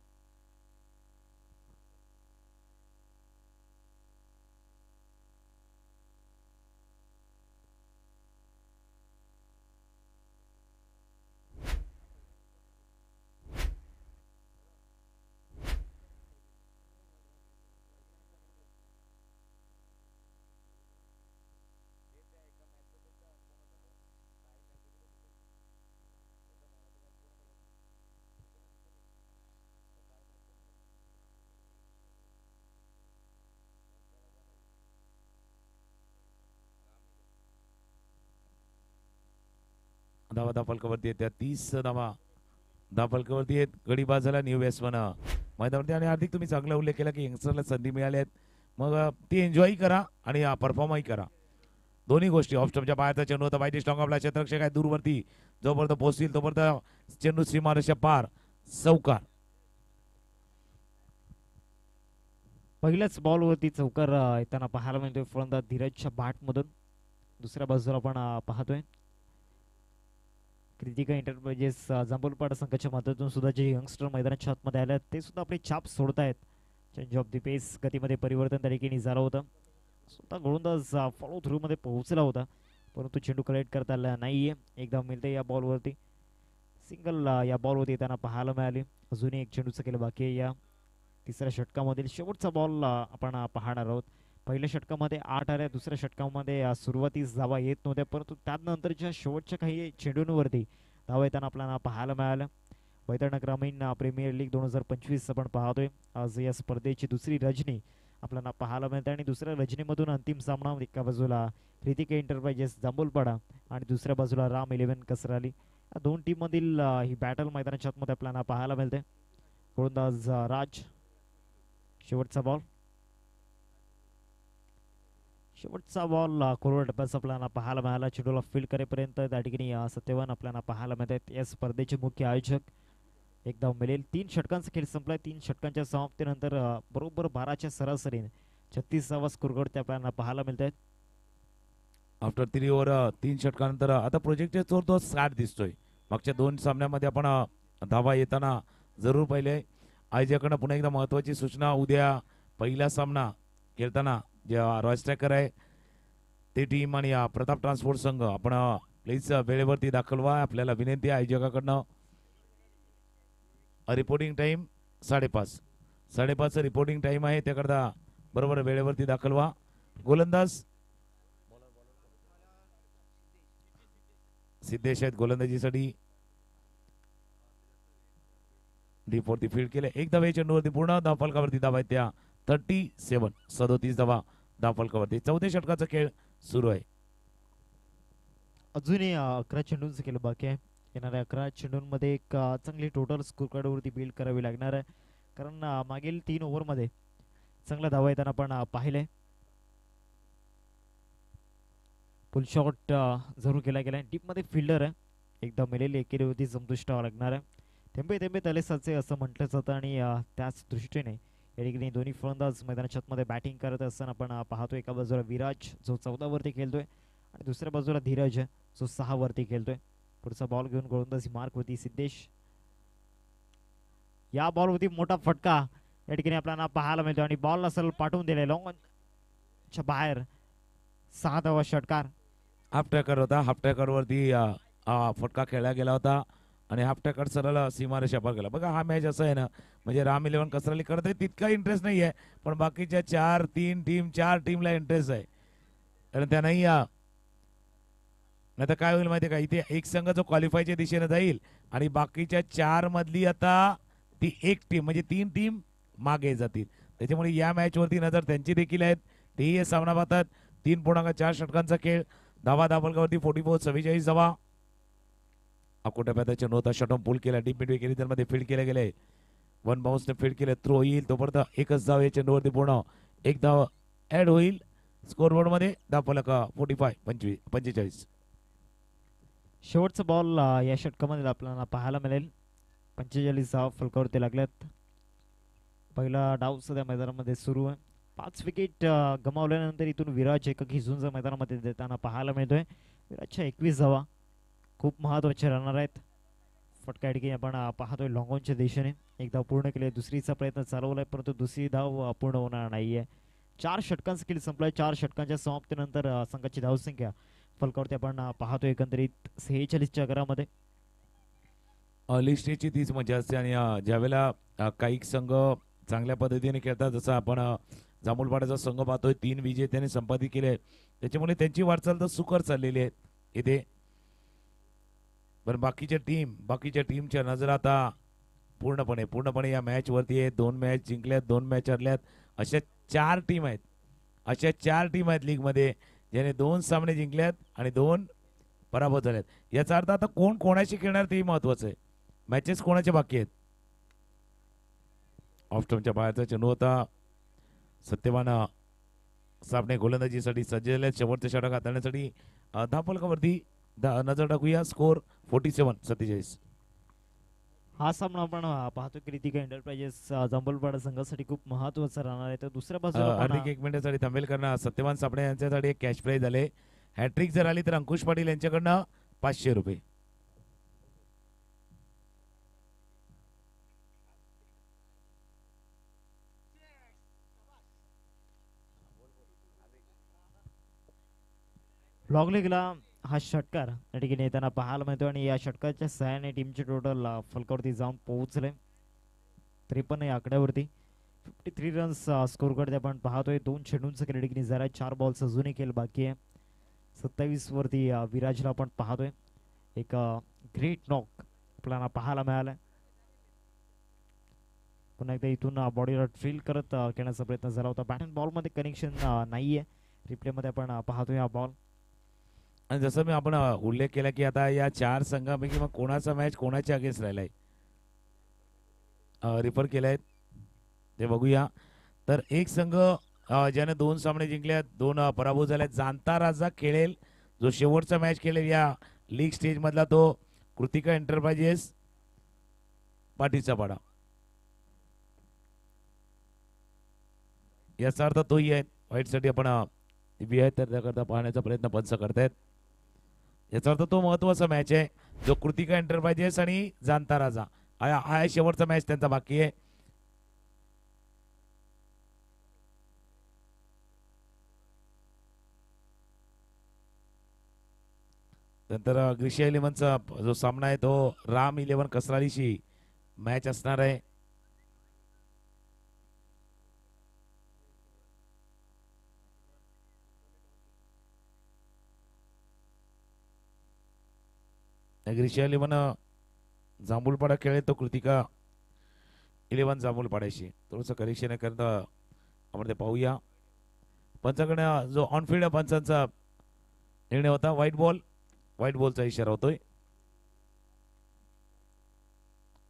धावा फलकावरती आहेत त्या 30 धावा फलकावरती आहेत. गडी बाद झाला न्यू बॅट्समन मैदानावरती. आणि हार्दिक तुम्ही चांगला उल्लेख केला की यंगस्टरला संधी मिळाली आहेत, मग ती एन्जॉय करा आणि परफॉर्मही करा. दोन्ही गोष्टी. ऑफ स्टंपच्या बाहेरचा चेंडू होता, बायटी स्ट्रॉंग आपला क्षेत्ररक्षक आहे दूरवरती, जोपर्यंत पोहोचतील तोपर्यंत चेंडू सीमारेषा पार, चौकार. पहिल्याच बॉलवरती चौकार येताना पाहायला मिळतोय फलंदाज धीरजच्या बॅटमधून. दुसऱ्या बाजूला आपण पाहतोय कृतिका एंटरप्राइजेस जांभूलपाडा संघाच्या मदतीतून सुद्धा जे यंगस्टर मैदानाच्या आतमध्ये आले ते सुद्धा आपली छाप सोडतायत. चेंज ऑफ द पेस गतीमध्ये परिवर्तन त्या ठिकाणी झालं होतं. स्वतः गोलंदाज फॉलो थ्रू मध्ये पोहोचला होता, परंतु चेंडू कलेक्ट करता आला नाहीये. एकदा मिळते या बॉलवरती सिंगल या बॉलवरती येताना पाहायला मिळाली. अजूनही एक चेंडूचं केलं बाकी आहे. या तिसऱ्या षटकामधील शेवटचा बॉल आपण पाहणार आहोत. पहिल्या षटकामध्ये 8 आल्या, दुसऱ्या षटकामध्ये सुरुवातीस धावा येत नव्हत्या, परंतु त्यानंतरच्या शेवटच्या काही चेंडूंवरती धावा येताना आपल्याला पाहायला मिळालं. वैतरणा ग्रामीण प्रीमियर लीग 2025 आपण पाहतोय. आज या स्पर्धेची दुसरी रजनी आपल्याला पाहायला मिळते आणि दुसऱ्या रजनीमधून अंतिम सामना एका बाजूला कृतिका एंटरप्राइजेस जांभूलपाडा आणि दुसऱ्या बाजूला राम 11 कसराली. या दोन टीम मधील ही बॅटल मैदानाच्या आतमध्ये आपल्याला पाहायला मिळते. गोलंदाज राज, शेवटचा बॉल कोरड टप्प्याचा आपल्याला पाहायला मिळाला. चेंडूला फील्ड करेपर्यंत त्या ठिकाणी सत्यवान आपल्याला पाहायला मिळतात. या स्पर्धेचे मुख्य आयोजक एकदा मिळेल. 3 षटकांचा खेळ संपलाय. 3 षटकांच्या समाप्तीनंतर बरोबर 12च्या सरासरीने 36वा स्कोर ते आपल्याला पाहायला मिळत आहेत. आफ्टर 3 ओव्हर 3 षटकानंतर आता प्रोजेक्टचा चोर तो 60 दिसतोय. मागच्या 2 सामन्यामध्ये आपण धावा येताना जरूर पाहिले. आयोजकांना पुन्हा एकदा महत्वाची सूचना, उद्या पहिला सामना खेळताना जे रॉय स्ट्रायकर आहे ते टीम आणि प्रताप ट्रान्सपोर्ट संघ आपण प्लीज वेळेवरती दाखल व्हा. आपल्याला विनंती आहे आयोजकाकडनं. रिपोर्टिंग टाइम 5:30 रिपोर्टिंग टाइम आहे, त्याकरता बरोबर वेळेवरती दाखल व्हा. गोलंदाज सिद्धेश आहेत गोलंदाजीसाठी. डीप वरती फील्ड केले. एक धावे चेंडूवरती पूर्ण धावफलकावरती धावा आहेत त्या 37 धावा धावफलकावरती. 14 षटकाचा खेळ सुरू आहे. अजूनही 11 चेंडूंचं केलं बाकी आहे. येणाऱ्या 11 चेंडूंमध्ये एक चांगली टोटल स्कोर कार्डवरती बिल्ड करावी लागणार आहे, कारण मागील 3 ओव्हरमध्ये चांगला धावा येताना आपण पाहिलंय. फुल शॉट जरूर केला गेलाय. डीप मध्ये फिल्डर आहे. एकदा मिळेल एकेरीवरती संतुष्ट व्हावं लागणार आहे. थेंबे थेंबे तले साचे असं म्हटलं जातं आणि त्याच दृष्टीने या ठिकाणी दोन्ही फलंदाज मैदानाच्या आतमध्ये बॅटिंग करत असताना आपण पाहतोय. एका बाजूला विराज जो 14 वरती खेळतोय आणि दुसऱ्या बाजूला धीरज जो 6 वरती खेळतोय. पुढचा बॉल घेऊन गोलंदाजी मार्क होती सिद्धेश. या बॉलवरती मोठा फटका या ठिकाणी आपल्याला पाहायला मिळतो आणि बॉल असेल पाठवून दिलाय लॉंगच्या बाहेर. 6 धावा षटकार. हाफ टॅकर होता. हाफ टॅकर वरती फटका खेळला गेला होता आणि हाफ टॅकर सरळ सीमारेषा पार गेला. बघा हा मॅच असं आहे ना, म्हणजे राम 11 कसराली करत आहे तितका इंटरेस्ट नाही आहे, पण बाकीच्या 4 टीमला इंटरेस्ट आहे. कारण त्यांनाही नाही तर काय होईल माहिती आहे का, इथे एक संघ जो क्वालिफायच्या दिशेने जाईल आणि बाकीच्या 4 मधली आता ती एक टीम म्हणजे 3 टीम मागे जातील. त्याच्यामुळे या मॅच वरती नजर त्यांची देखील आहेत. तेही हे सामना पाहतात. 3.4 षटकांचा खेळ. धावा धावफलकावरती 44-46 धावा. अकोटप्याचा चेंडू होता, शटॉन पूल केला. डीप मिड विकेट मध्ये फील्ड केले गेले. 1 बाउन्सने फील्ड केले. थ्रो येईल तोपर्यंत एकच धाव या चेंडूवरती पूर्ण. एक धाव ऍड होईल स्कोरबोर्ड मध्ये. धावफलक 45-45. शेवटचा बॉल या षटकामध्ये आपल्याला पाहायला मिळेल. 45 धावा फलकावरती लागल्यात. पहिला डाव सध्या मैदानामध्ये सुरू आहे. 5 विकेट गमावल्यानंतर इथून विराज एकाकी झुंज मैदानामध्ये देताना पाहायला मिळतोय. विराजच्या 21 धावा खूप महत्वाचे राहणार आहेत. फटका ठिकाणी आपण पाहतोय लॉंगॉनच्या दिशेने. एक धाव पूर्ण केली. दुसरीचा प्रयत्न चालवलाय, परंतु दुसरी धाव पूर्ण होणार नाहीये. 4 षटकांचा खेळ संपलाय. 4 षटकांच्या समाप्तीनंतर संघाची धावसंख्या फलकावरती आपण पाहतोय एकंदरीत 46च्या घरामध्ये. लिस्टची तीच मजा असते आणि ज्यावेळेला काही संघ चांगल्या पद्धतीने खेळतात, जसं आपण जांभूलपाड्याचा संघ पाहतोय 3 विजय त्याने संपादित केले, त्याच्यामुळे त्यांची वाटचाल तर सुकर चाललेली आहे इथे. पण बाकीच्या टीमच्या नजर आता पूर्णपणे या मॅच वरती आहे. 2 मॅच जिंकल्यात, 2 मॅच हरल्यात. अशा 4 टीम आहेत लीग मध्ये ज्याने 2 सामने जिंकल्यात आणि 2 पराभूत झालेत. याचा अर्थ आता कोण कोणाशी खेळणार तेही महत्वाचं आहे. मॅचेस कोणाचे बाकी आहेत. ऑफ स्टंपच्या बाहेरचा चेंडू होता. सत्यवान सामने गोलंदाजीसाठी सज्ज झाले. शेवटचे षटक हाताळण्यासाठी धावफलकावरती नजर टाकूया. स्कोर 47-47. हा सामना आपण पाहतो की रितिका एंटरप्राइजेस जांभूळपाडा संघासाठी खूप महत्वाचा राहणार आहे. तर दुसऱ्या बाजूला हार्दिक 1 मिनिटासाठी थांबेल करणार सत्यवान सापणे यांच्यासाठी एक कॅश प्राईज झाले. हॅट्रिक जर आली तर अंकुश पाटील यांच्याकडनं 500 रुपये. लॉगलेगला हा षटकार या ठिकाणी येताना पाहायला मिळतो आणि या षटकाच्या सहाय्याने टीमचे टोटल फलकावरती जाऊन पोहोचले 53 या आकड्यावरती. 53 रन्स स्कोर करते आपण पाहतोय. 2 चेंडूंचं केलं ठिकाणी जरा 4 बॉल्स अजूनही खेळ बाकी आहे. 27 वरती विराजला आपण पाहतोय. एक ग्रेट नॉक आपल्याला पाहायला मिळालाय. पुन्हा एकदा इथून बॉडीला फील करत खेळण्याचा प्रयत्न झाला होता. बॅट अँड बॉल मध्ये कनेक्शन नाहीये. रिप्ले मध्ये आपण पाहतोय हा बॉल. आणि जसं मी आपण उल्लेख केला की आता या 4 संघापैकी मग कोणाचा मॅच कोणाच्या अगेन्स्ट राहिलाय रिफर केलाय ते बघूया. तर एक संघ ज्याने 2 सामने जिंकले 2 पराभूत झाले. जाणता राजा खेळेल जो शेवटचा मॅच खेळेल या लीग स्टेज मधला तो कृतिका एंटरप्राइजेस पाठीचा पाडा. याचा अर्थ तोही आहे. वाईटसाठी आपण बी आहे तर त्याकरता पाहण्याचा प्रयत्न पंच करतायत. याचा अर्थ तो महत्वाचा मॅच आहे जो कृतिका एंटरप्राइजेस आणि जाणता राजा हा शेवटचा मॅच त्यांचा बाकी आहे. नंतर ग्रिशिया 11चा जो सामना आहे तो राम 11 कसरालीशी मॅच असणार आहे. ग्रिशिया 11 जांभूळपाडा खेळेल तो कृतिका 11 जांभूळपाड्याशी. थोडंसं करेक्शन करता आपण ते पाहूया. पंचाकडे जो ऑनफिल्ड पंचांचा निर्णय होता. व्हाईट बॉलचा इशारा होतोय.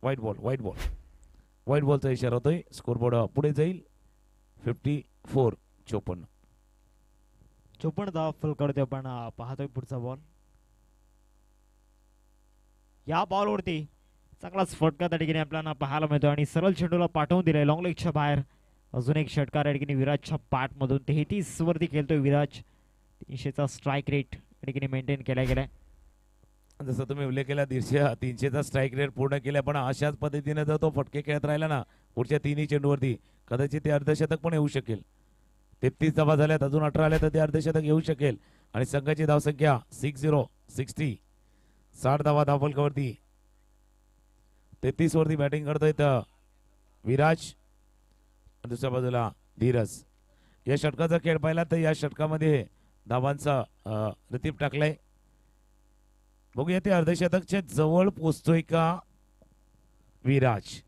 व्हाईट बॉलचा इशारा होतोय. स्कोरबोर्ड पुढे जाईल. 54-54. 54 धाव फलकावरती आपण पाहतोय. पुढचा बॉल या बॉलवरती चांगलाच फटका त्या ठिकाणी आपल्याला पाहायला मिळतो आणि सरळ चेंडूला पाठवून दिलाय लॉंग लेगच्या बाहेर. अजून एक षटकार या ठिकाणी विराजच्या पाठ मधून 33 वरती खेळतोय विराज. 300चा स्ट्राईक रेट या ठिकाणी मेंटेन केला गेलाय. जसं तुम्ही उल्लेख केला 300चा स्ट्राईक रेट पूर्ण केला. पण अशाच पद्धतीने जर तो फटके खेळत राहिला ना पुढच्या 3 चेंडूवरती कदाचित ते अर्धशतक पण येऊ शकेल. 33 धावा झाल्यात अजून 18 आल्या तर ते अर्धशतक येऊ शकेल. आणि संघाची धावसंख्या 60 60 धावा धावफलकावरती. 33 वरती बॅटिंग करतोय तर विराज. दुसऱ्या बाजूला धीरज. या षटकाचा खेळ पाहिला तर या षटकामध्ये धावांचा रतीब टाकलाय. बघूया ते अर्धशतकच्या जवळ पोहोचतोय का विराज.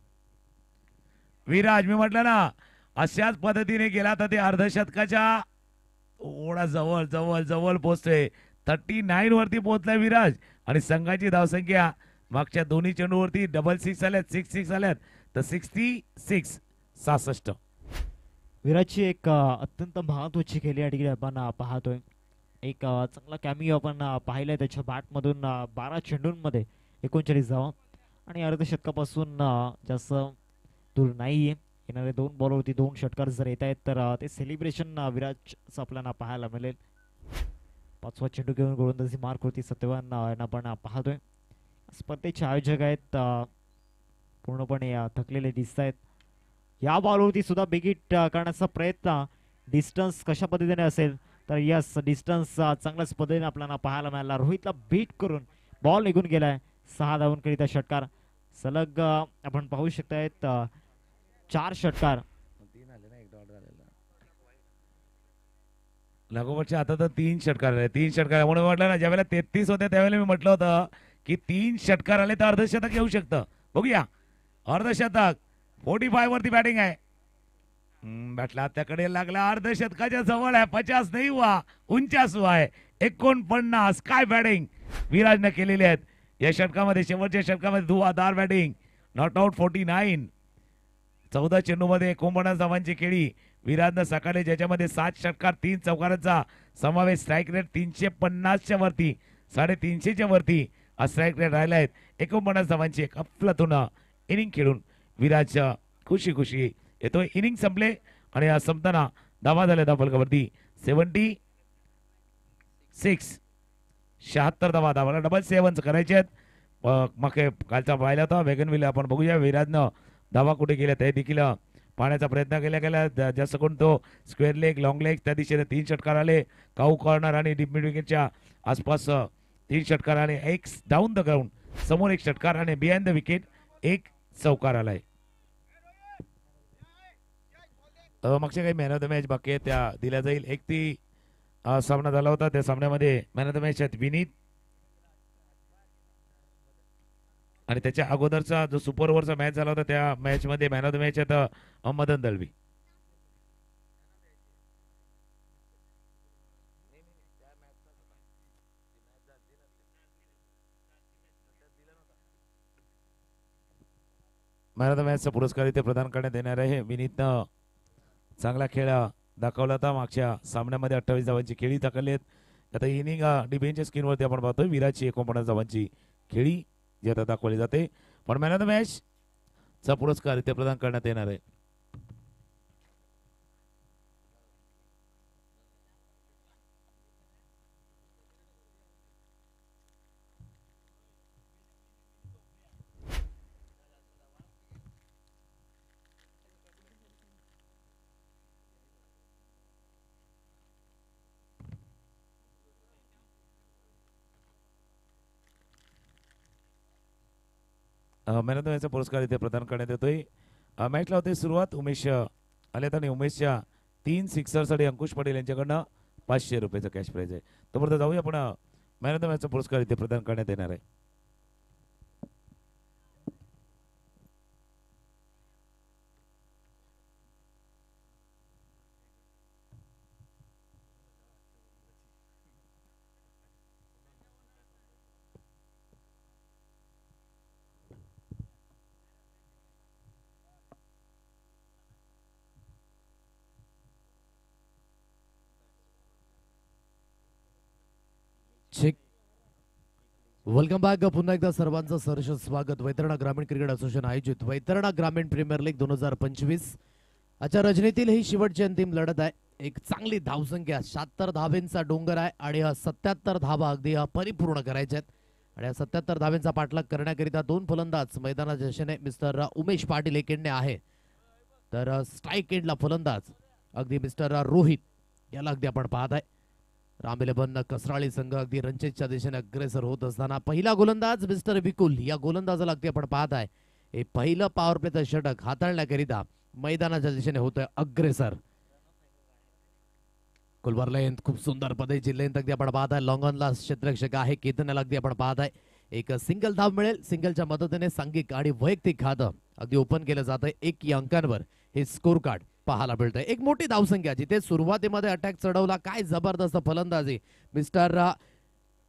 मी म्हटलं ना अशाच पद्धतीने गेला तर ते अर्धशतकाच्या थोडा जवळ पोहोचतोय. 39 वरती पोहोचलाय विराज. आणि संघाची धावसंख्या मागच्या दोन्ही चेंडूवरती 66 आल्यात 66 आल्यात तर 66. विराजची एक अत्यंत महत्वाची खेळी या ठिकाणी आपण पाहतोय. एक चांगला कॅमिओ आपण पाहिलाय त्याच्या बॅट मधून. 12 चेंडूंमध्ये 39 धावा आणि अर्धशतकापासून जास्त दूर नाहीये. येणारे 2 बॉलवरती 2 षटकार जर येत आहेत तर ते सेलिब्रेशन विराजचं आपल्याला पाहायला मिळेल. 5वा चेंडू घेऊन गोलंदाजी मार्क होती सत्यवान यांना आपण पाहतोय. स्पर्धेचे आयोजक आहेत पूर्णपणे थकलेले दिसत आहेत. या बॉलवरती सुद्धा बिगिट करण्याचा प्रयत्न. डिस्टन्स कशा पद्धतीने असेल तर यस डिस्टन्स चांगल्याच पद्धतीने आपल्याला पाहायला मिळाला. रोहितला बीट करून बॉल निघून गेलाय. 6 धावांकरिता षटकार सलग आपण पाहू शकतायत. 4 षटकार लागोपाठच्या आता तर 3 षटकार आले. 3 षटकार म्हणून म्हटलं ना ज्यावेळेला 33 होते त्यावेळेला मी म्हटलं होतं की 3 षटकार आले तर अर्धशतक येऊ शकतं. बघूया अर्धशतक. 45 वरती बॅटिंग आहे. बॅटला त्याकडे लागला. अर्धशतकाच्या जवळ आहे. 50 नाही हुआ 49 हुआ है. 49 काय बॅटिंग विराजने केलेले आहेत. या षटकामध्ये शेवटच्या षटकामध्ये धुवाधार बॅटिंग. Not out 49. 14 चेंडूमध्ये 49 धावांची खेळी विराजनं सकाळी, ज्याच्यामध्ये 7 षटकार 3 चौकारांचा समावेश. स्ट्राईक रेट 350च्या वरती, 350च्या वरती स्ट्राईक रेट राहिला आहेत. 49 धावांची एक अफलातून इनिंग खेळून विराज खुशी खुशी येतोय. इनिंग संपले आणि संपताना धावा झाल्या धावफलकावरती 76. 76 धावा. धावाला डबल 7 करायचे आहेत. मग कालचा पाहिला होता वेगनविले आपण बघूया. विराजनं धावा कुठे गेल्या ते देखील पाहण्याचा प्रयत्न केला. जास्त करून तो स्क्वेअर लेग, लॉंग लेग त्या दिशेने 3 षटकार आले. काऊ कॉर्नर आणि डीप मिड विकेटच्या आसपास 3 षटकार आले. एक डाऊन द ग्राउंड समोर 1 षटकार आणि बिहाइंड द विकेट 1 चौकार आलाय. मागच्या काही मॅन ऑफ द मॅच बाकी आहे त्या दिल्या जाईल. एक ती सामना झाला होता त्या सामन्यामध्ये मॅन ऑफ द मॅच आहेत विनीत, आणि त्याच्या अगोदरचा जो सुपर ओव्हरचा मॅच झाला होता त्या मॅच मध्ये मॅन ऑफ द मॅच आहेत Madan Dalvi. Man of the मॅचचा पुरस्कार इथे प्रदान करण्यात येणार आहे. विनीतनं चांगला खेळ दाखवला होता. मागच्या सामन्यामध्ये 28 धावांची खेळी दाखवली आहेत. आता इनिंग डिबेंचच्या स्क्रीनवरती आपण पाहतोय विराटची 49 धावांची खेळी जी आता दाखवली जाते. पण मॅन ऑफ द मॅच चा पुरस्कार इथे प्रदान करण्यात येणार आहे. मॅन ऑफ द मॅचचा पुरस्कार इथे प्रदान करण्यात येतोय. मॅचला होते सुरुवात. उमेश आलेत आणि उमेशच्या 3 सिक्सरसाठी अंकुश पटेल यांच्याकडनं 500 रुपयाचा कॅश प्राइज आहे. तोपर्यंत जाऊया आपण मॅन ऑफ द मॅचचा पुरस्कार इथे प्रदान करण्यात येणार आहे. चेक. Welcome back. पुन्हा एकदा सर्वांचं सहर्ष स्वागत. वैतरणा ग्रामीण क्रिकेट असोसिएशन आयोजित वैतरणा ग्रामीण प्रीमियर लीग 2025 आजच्या रजनीतील ही शेवटची अंतिम लढत आहे. एक चांगली धावसंख्या 76 धावेंचा डोंगर आहे आणि 77 धावा अगदी परिपूर्ण करायच्या आहेत. आणि 77 धावेंचा पाठलाग करण्याकरिता 2 फलंदाज मैदानाच्या दिशेने मिस्टर उमेश पाटील एक एंडने आहे. तर स्ट्राईक एंडला फलंदाज अगदी मिस्टर रोहित याला अगदी आपण पाहत आहे. राम 11 कसराळी संघ अगदी रंचेच्या दिशेने अग्रेसर होत असताना पहिला गोलंदाज मिस्टर विकुल या गोलंदाजाला अगदी आपण पाहत आहे. हे पहिलं पॉवर प्लेचं षटक हाताळण्याकरिता मैदानाच्या दिशेने होतोय अग्रेसर. कुलवर लेंथ खूप सुंदर पद्धतीची लेंथ अगदी आपण पाहत आहे. लॉंग ऑनला क्षेत्ररक्षक आहे केतन याला अगदी आपण पाहत आहे. एक सिंगल धाव मिळेल. सिंगलच्या मदतीने सांघिक आणि वैयक्तिक खातं अगदी ओपन केलं जातं. 1 या अंकांवर हे स्कोर कार्ड पाहायला मिळतंय. एक मोठी धावसंख्या जिथे सुरुवातीमध्ये अटॅक चढवला. काय जबरदस्त फलंदाजी मिस्टर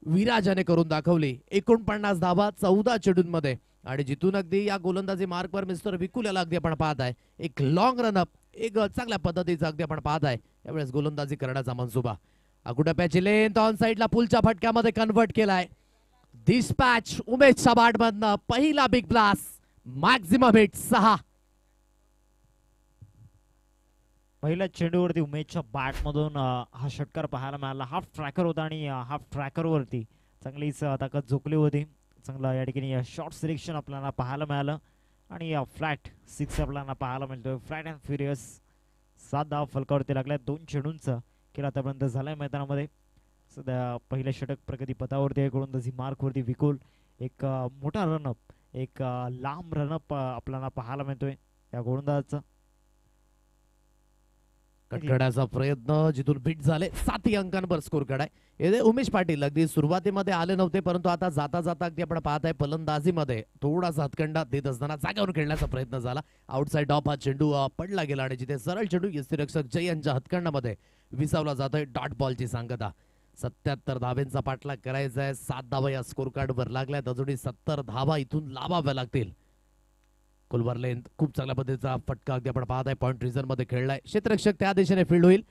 विराजाने करून दाखवली. 49 धावा 14 चेंडूंमध्ये आणि जिथून अगदी या गोलंदाजी मार्कवर मिस्टर विकुल याला अगदी आपण पाहत आहे. एक लॉंग रनअप एक चांगल्या पद्धतीचा अगदी आपण पाहत आहे. यावेळेस गोलंदाजी करण्याचा मनसुबा. अगुडप्याची लेंथ ऑन साइडला पुलच्या फटक्यामध्ये कन्वर्ट केलाय. डिस्पॅच उमेशच्या बॅटमधनं पहिला बिग ब्लास्ट. Maximum hit 6. पहिल्या चेंडूवरती उमेशच्या बॅटमधून हा षटकार पाहायला मिळाला. हाफ ट्रॅकर होता आणि हाफ ट्रॅकरवरती चांगलीच ताकद झोकली होती. चांगला या ठिकाणी शॉर्ट सिलेक्शन आपल्याला पाहायला मिळालं आणि फ्लॅट 6 आपल्याला पाहायला मिळतोय. फ्लॅट अँड फ्युरियस 7 धाव फलकावरती लागल्या. 2 चेंडूंचा खेळ आतापर्यंत झालाय मैदानामध्ये. सध्या पहिल्या षटक प्रगती पथावरती आहे. गोलंदाजी मार्कवरती विकुल. एक मोठा रनअप एक लांब रनअप आपल्याला पाहायला मिळतोय या गोलंदाजाचा. कटकड्याचा प्रयत्न जिथून बीट झाले. 7 अंकांवर स्कोर काढाय. येथे उमेश पाटील अगदी सुरुवातीमध्ये आले नव्हते परंतु आता जाता जाता अगदी आपण पाहत आहे फलंदाजीमध्ये थोडासा हातखंडा देत असताना जागेवर खेळण्याचा प्रयत्न झाला. आउटसाइड ऑफ हा चेंडू पडला गेला आणि जिथे सरळ चेंडू यष्टीरक्षक जय यांच्या हातखंडामध्ये विसावला जातोय. डॉट बॉलची सांगता 77 धावेंचा पाठलाग करायचा आहे. 7 धावा या स्कोर कार्ड वर लागल्यात. अजूनही 70 धावा इथून लावाव्या लागतील. कुलवर लेन खूप चांगल्या पद्धतीचा फटका अगदी आपण पाहत आहे. पॉइंट रिझन मध्ये खेळलाय. क्षेत्ररक्षक त्या दिशेने फील्ड होईल.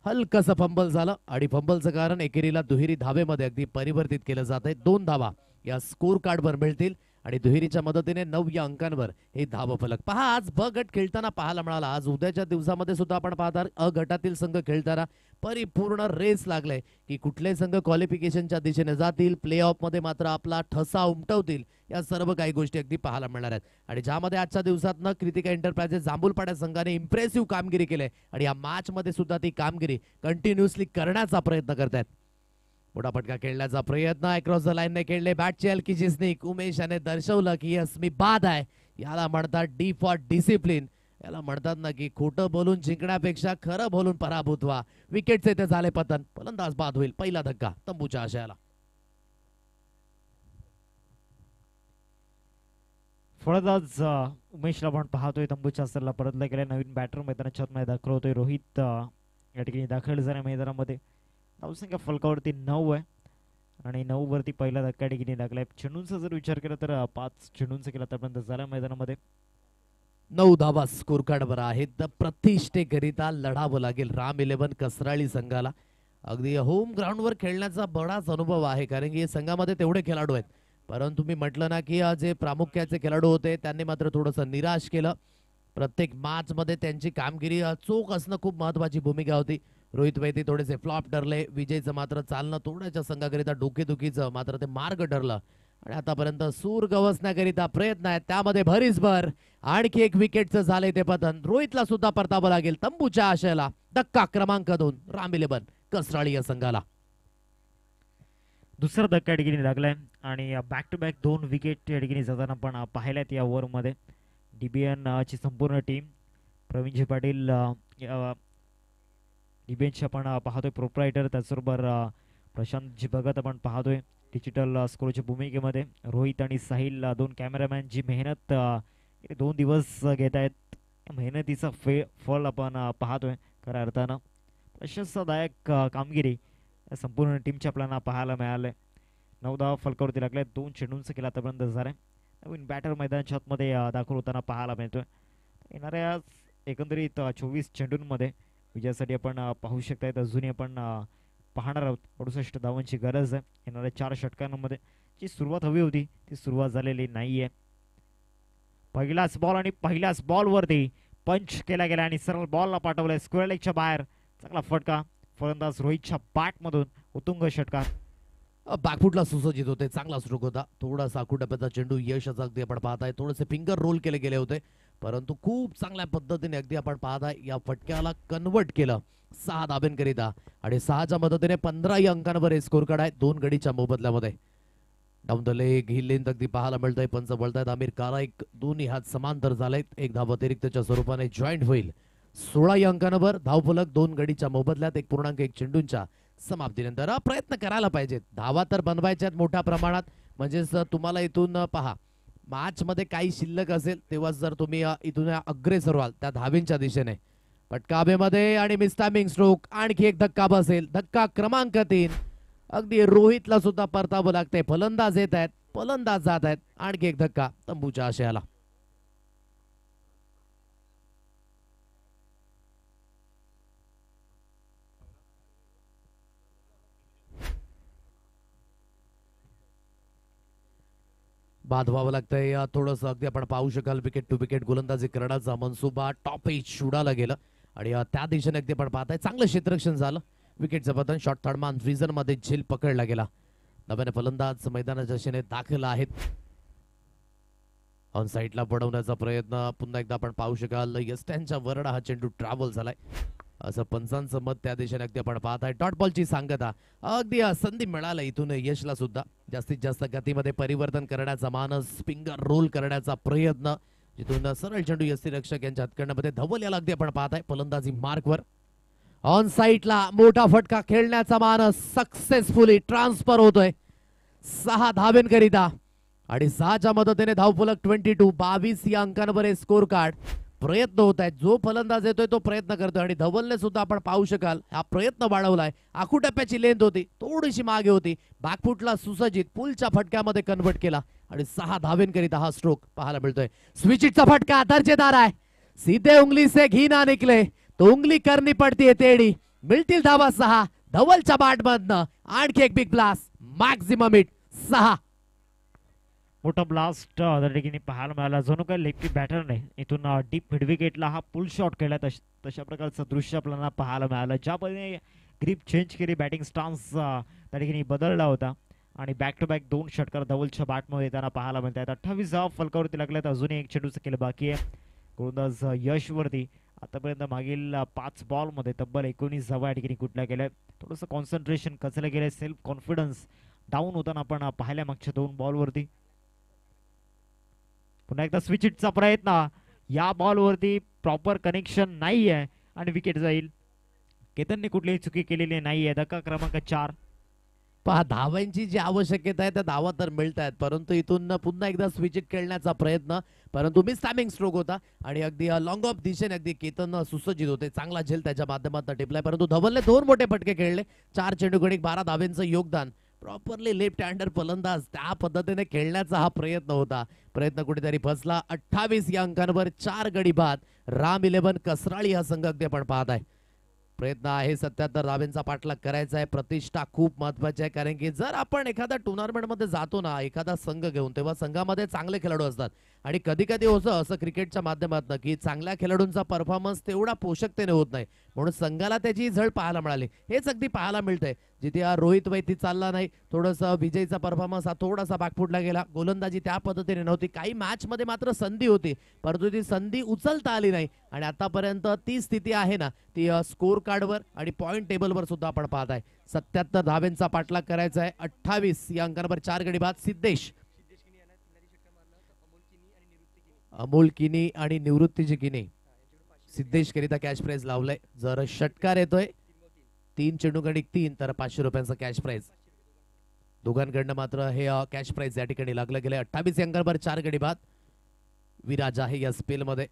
हलकसं फंबल झालं आणि फंबलचं कारण एकेरीला दुहेरी धावेमध्ये अगदी परिवर्तित केलं जात आहे. 2 धावा या स्कोर कार्ड वर मिळतील आणि दुहेरीच्या मदतीने 9 या अंकांवर हे धाव फलक. पहा आज ब गट खेळताना पाहायला मिळाला. आज उद्याच्या दिवसामध्ये सुद्धा आपण पाहता अ गटातील संघ खेळताना परिपूर्ण रेस लागलाय की कुठले संघ क्वालिफिकेशनच्या दिशेने जातील, प्ले ऑफ मध्ये मात्र आपला ठसा उमटवतील. या सर्व काही गोष्टी अगदी पाहायला मिळणार आहेत आणि ज्यामध्ये आजच्या दिवसात कृतिका एंटरप्राइजेस जांभूलपाड्या संघाने इम्प्रेसिव्ह कामगिरी केली आणि या मॅच मध्ये सुद्धा ती कामगिरी कंटिन्युअसली करण्याचा प्रयत्न करतायत. मोठा फटका खेळण्याचा प्रयत्न अक्रॉस द लाईन ने खेळले. बॅटची हलकीची स्निक. उमेश याने दर्शवलं की यस मी बाद आहे. याला म्हणतात डी फॉर डिसिप्लिन. याला म्हणतात ना की खोटं बोलून जिंकण्यापेक्षा खरं बोलून पराभूत व्हा. विकेटचे ते झाले पतन. फलंदाज बाद होईल. पहिला धक्का तंबूच्या आशयाला. फलंदाज उमेशला आपण पाहतोय तंबूच्या आशयाला परतला गेल्या. नवीन बॅटर मैदानाच्या आतमध्ये दाखल होतोय. रोहित या ठिकाणी दाखल झाल्या मैदानामध्ये. धावसंख्या फलकावरती 9 आहे आणि 9 वरती पहिला धक्का या ठिकाणी लागलाय. चेंडूंचा जर विचार केला तर 5 चेंडूंचा केला आतापर्यंत झाला मैदानामध्ये. 9 धावा स्कोर कार्डवर आहेत. प्रतिष्ठेकरिता लढावं लागेल राम 11 कसराळी संघाला. अगदी होम ग्राउंडवर खेळण्याचा बराच अनुभव आहे कारण की संघामध्ये तेवढे खेळाडू आहेत. परंतु मी म्हटलं ना की जे प्रामुख्याचे खेळाडू होते त्यांनी मात्र थोडंसं निराश केलं. प्रत्येक मॅच मध्ये त्यांची कामगिरी चोख असणं खूप महत्वाची भूमिका होती. रोहित वैती थोडेसे फ्लॉप ठरले. विजयचं मात्र चालणं थोड्याच्या संघाकरिता डोकेदुखीचं मात्र ते मार्ग ठरलं आणि आतापर्यंत सूर गवसण्याकरिता प्रयत्न आहेत. त्यामध्ये भरीसभर आणखी एक विकेटचं झालंय ते पतन. रोहितला सुद्धा परतावं लागेल. तंबूच्या आशयाला धक्का क्रमांक 2 राम 11 कसराळी या संघाला. दुसरा धक्का या ठिकाणी लागलाय आणि बॅक टू बॅक 2 विकेट या ठिकाणी जाताना पण पाहिल्यात या ओव्हरमध्ये. डीबीएन ची संपूर्ण टीम. प्रवीणजी पाटील डीबीएनची आपण पाहतोय प्रोप्रायटर. त्याचबरोबर प्रशांतजी भगत आपण पाहतोय डिजिटल स्कोरच्या भूमिकेमध्ये. रोहित आणि साहिल 2 कॅमेरामॅन जी मेहनत 2 दिवस घेत आहेत. मेहनतीचं फळ आपण पाहतोय खऱ्या अर्थानं. प्रशंसादायक कामगिरी संपूर्ण टीमच्या आपल्याला पाहायला मिळालंय. 9 धावा फलकावरती लागल्या. 2 चेंडूंचं केला आतापर्यंत झालंय. नवीन बॅटर मैदानाच्या आतमध्ये दाखल होताना पाहायला मिळतोय. येणाऱ्या एकंदरीत 24 चेंडूंमध्ये विजयासाठी आपण पाहू शकतायत. अजूनही आपण पाहणार आहोत. 68 धावांची गरज आहे. येणाऱ्या 4 षटकांमध्ये जी सुरुवात हवी होती ती सुरुवात झालेली नाहीये. पहिलाच बॉल आणि पहिल्याच बॉलवरती पंच केला गेला आणि सरळ बॉलला पाठवलंय स्क्वेअर लेगच्या बाहेर. चांगला फटका. फलंदाज रोहितच्या बॅटमधून उत्तुंग षटकार. बॅकफुटला सुसज्जित होते. चांगला स्ट्रोक होता. थोडासा आखूटप्प्याचा चेंडू यशाचा अगदी आपण पाहताय. थोडेसे फिंगर रोल केले गेले होते परंतु खूप चांगल्या पद्धतीने अगदी आपण पाहताय या फटक्याला कन्वर्ट केलं 6 धाब्यांकरिता आणि 6च्या मदतीने 15 या अंकांवर हे स्कोर कार्ड आहे 2 गडीच्या मोबदल्यामध्ये. डाऊन द लेग ही लेंथ अगदी पाहायला मिळतंय. पंच बोलतायत आमिर काराईक. दोन्ही हात समांतर झालेत. 1 धाव अतिरिक्तच्या स्वरूपाने जॉईंट होईल. 16 या अंकांवर धावफलक 2 गडीच्या मोबदल्यात 1.1 चेंडूंच्या समाप्तीनंतर. प्रयत्न करायला पाहिजेत. धावा तर बनवायच्यात मोठ्या प्रमाणात. म्हणजेच तुम्हाला इथून पहा मॅच मध्ये काही शिल्लक असेल तेव्हा जर तुम्ही इथून अग्रेसर व्हाल त्या धावींच्या दिशेने. फटका हवेमध्ये आणि मिसटायमिंग स्ट्रोक. आणखी एक धक्का बसेल. धक्का क्रमांक 3. अगदी रोहितला सुद्धा परतावं लागतंय. फलंदाज येत आहेत. फलंदाज जात आहेत. आणखी एक धक्का तंबूच्या आशयाला. बाद व्हावं लागतंय. थोडंसं अगदी आपण पाहू शकाल विकेट टू विकेट गोलंदाजी करण्याचा मनसुबा टॉप एज उडाला गेला आणि त्या दिशेने अगदी आपण पाहताय चांगलं क्षेत्ररक्षण झालं. विकेटचं पतन. शॉट थर्डमान रिझन मध्ये झेल पकडला गेला. नव्याने फलंदाज मैदानाच्या दिशेने दाखल आहेत. ऑन साईडला पडवण्याचा प्रयत्न पुन्हा एकदा आपण पाहू शकाल. यस्टॅनच्या वरडा हा चेंडू ट्रॅव्हल झालाय असं पंचांचं मत त्या दिशेने अगदी आपण पाहताय. डॉट बॉलची सांगता. अगदी संधी मिळाला इथून यशला सुद्धा. जास्तीत जास्त गतीमध्ये परिवर्तन करण्याचा मानस. फिंगर रोल करण्याचा प्रयत्न जिथून सरळ चेंडू यष्टीरक्षक यांच्या हातकंडामध्ये धवल याला अगदी आपण पाहताय फलंदाजी मार्कवर. ऑन साईडला मोठा फटका खेळण्याचा मानस सक्सेसफुली ट्रान्सफर होतोय 6 धावेंकरिता आणि 6च्या मदतीने धावफलक 22. 22 या अंकांवर स्कोर कार्ड. प्रयत्न होत आहेत. जो फलंदाज येतोय तो प्रयत्न करतोय आणि धवलने सुद्धा आपण पाहू शकाल हा प्रयत्न वाढवलाय. आखूटप्प्याची लेंथ होती, थोडीशी मागे होती, बॅकफुटला सुसज्जित पुलच्या फटक्यामध्ये कन्वर्ट केला आणि 6 धावेंकरिता हा स्ट्रोक पाहायला मिळतोय. स्विचिटचा फटका दर्जेदार आहे. सीधे उंगली से घी ना निकले तो उंगली करनी पडती है तेडी. मिळतील धावा 6 धवलच्या बॅटमधनं. आणखी एक बिग ब्लास्ट, मॅक्झिमम हिट 6. मोठा ब्लास्ट त्या ठिकाणी पाहायला मिळाला. जणू काही लेफ्टी बॅटरने इथून डीप मिड विकेटला हा पुल शॉट केला. तशा प्रकारचं दृश्य आपल्याला पाहायला मिळालं. ज्या पद्धतीने ग्रीप चेंज केली, बॅटिंग स्टान्स त्या ठिकाणी बदलला होता आणि बॅक टू बॅक 2 षटकार धवलच्या बॅटमध्ये येताना पाहायला मिळत आहेत. 28 धावा फलकावरती लागल्यात. अजूनही एक चेंडूचं केलं बाकी आहे. गोलंदाज यशवरती आतापर्यंत मागील 5 बॉलमध्ये तब्बल 19 धावा या ठिकाणी कुठल्या गेल्या. थोडंसं कॉन्सन्ट्रेशन कचलं गेलंय. सेल्फ कॉन्फिडन्स डाऊन होताना आपण पाहिल्या मागच्या 2 बॉलवरती. पुन्हा एकदा स्विच हिटचा प्रयत्न. या बॉलवरती प्रॉपर कनेक्शन नाही आहे आणि विकेट जाईल. केतनने कुठलीही चुकी केलेली नाही आहे. धक्का क्रमांक 4. पहा धावांची जी आवश्यकता आहे त्या धावा तर मिळत आहेत, परंतु इथून पुन्हा एकदा स्विच हिट खेळण्याचा प्रयत्न, परंतु मिस टायमिंग स्ट्रोक होता आणि अगदी लॉंग ऑफ दिशेने अगदी केतन सुसज्जित होते. चांगला झेल त्याच्या माध्यमातून टिपलाय, परंतु धवलने 2 मोठे फटके खेळले. 4 चेंडू गडी 12 धावेंचं योगदान. प्रॉपरली लेफ्ट हँडर फलंदाज त्या पद्धतीने खेळण्याचा हा प्रयत्न होता. प्रयत्न कुठेतरी फसला. 28 या अंकांवर 4 गडी बाद. राम 11 कसराळी हा संघ अगदी आपण पाहत आहे. प्रयत्न आहे 77 धावेंचा पाठलाग करायचा आहे. प्रतिष्ठा खूप महत्वाची आहे, कारण की जर आपण एखादा टुर्नामेंट मध्ये जातो ना एखादा संघ घेऊन, तेव्हा संघामध्ये चांगले खेळाडू असतात आणि कधी कधी होतं असं क्रिकेटच्या माध्यमातून की चांगल्या खेळाडूंचा परफॉर्मन्स तेवढा पोषकतेने होत नाही, म्हणून संघाला त्याची झळ पाहायला मिळाली. हेच अगदी पाहायला मिळतंय. जिथे हा रोहित वैती चालला नाही, थोडंसं विजयचा परफॉर्मन्स हा थोडासा बॅकफुटला गेला. गोलंदाजी त्या पद्धतीने नव्हती. काही मॅच मध्ये मात्र संधी होती, परंतु ती संधी उचलता आली नाही आणि आतापर्यंत ती स्थिती आहे ना ती स्कोर कार्डवर आणि पॉइंट टेबलवर सुद्धा आपण पाहत आहे. 77 धावेंचा पाठलाग करायचा आहे. 28 या अंकांवर 4 गडी बाद. सिद्धेश, अमोल किनी आणि निवृत्तीची किनी सिद्धेश करिता कॅश प्राइज लावलंय. जर षटकार येतोय 3 चेंडू गडी 3 तर 500 रुपयांचा कॅश प्राइज. दोघांकडनं मात्र हे कॅश प्राइज या ठिकाणी लागलं गेलंय. 28 अंकांवर 4 गडी बाद. विराज आहे या स्पेल मध्ये.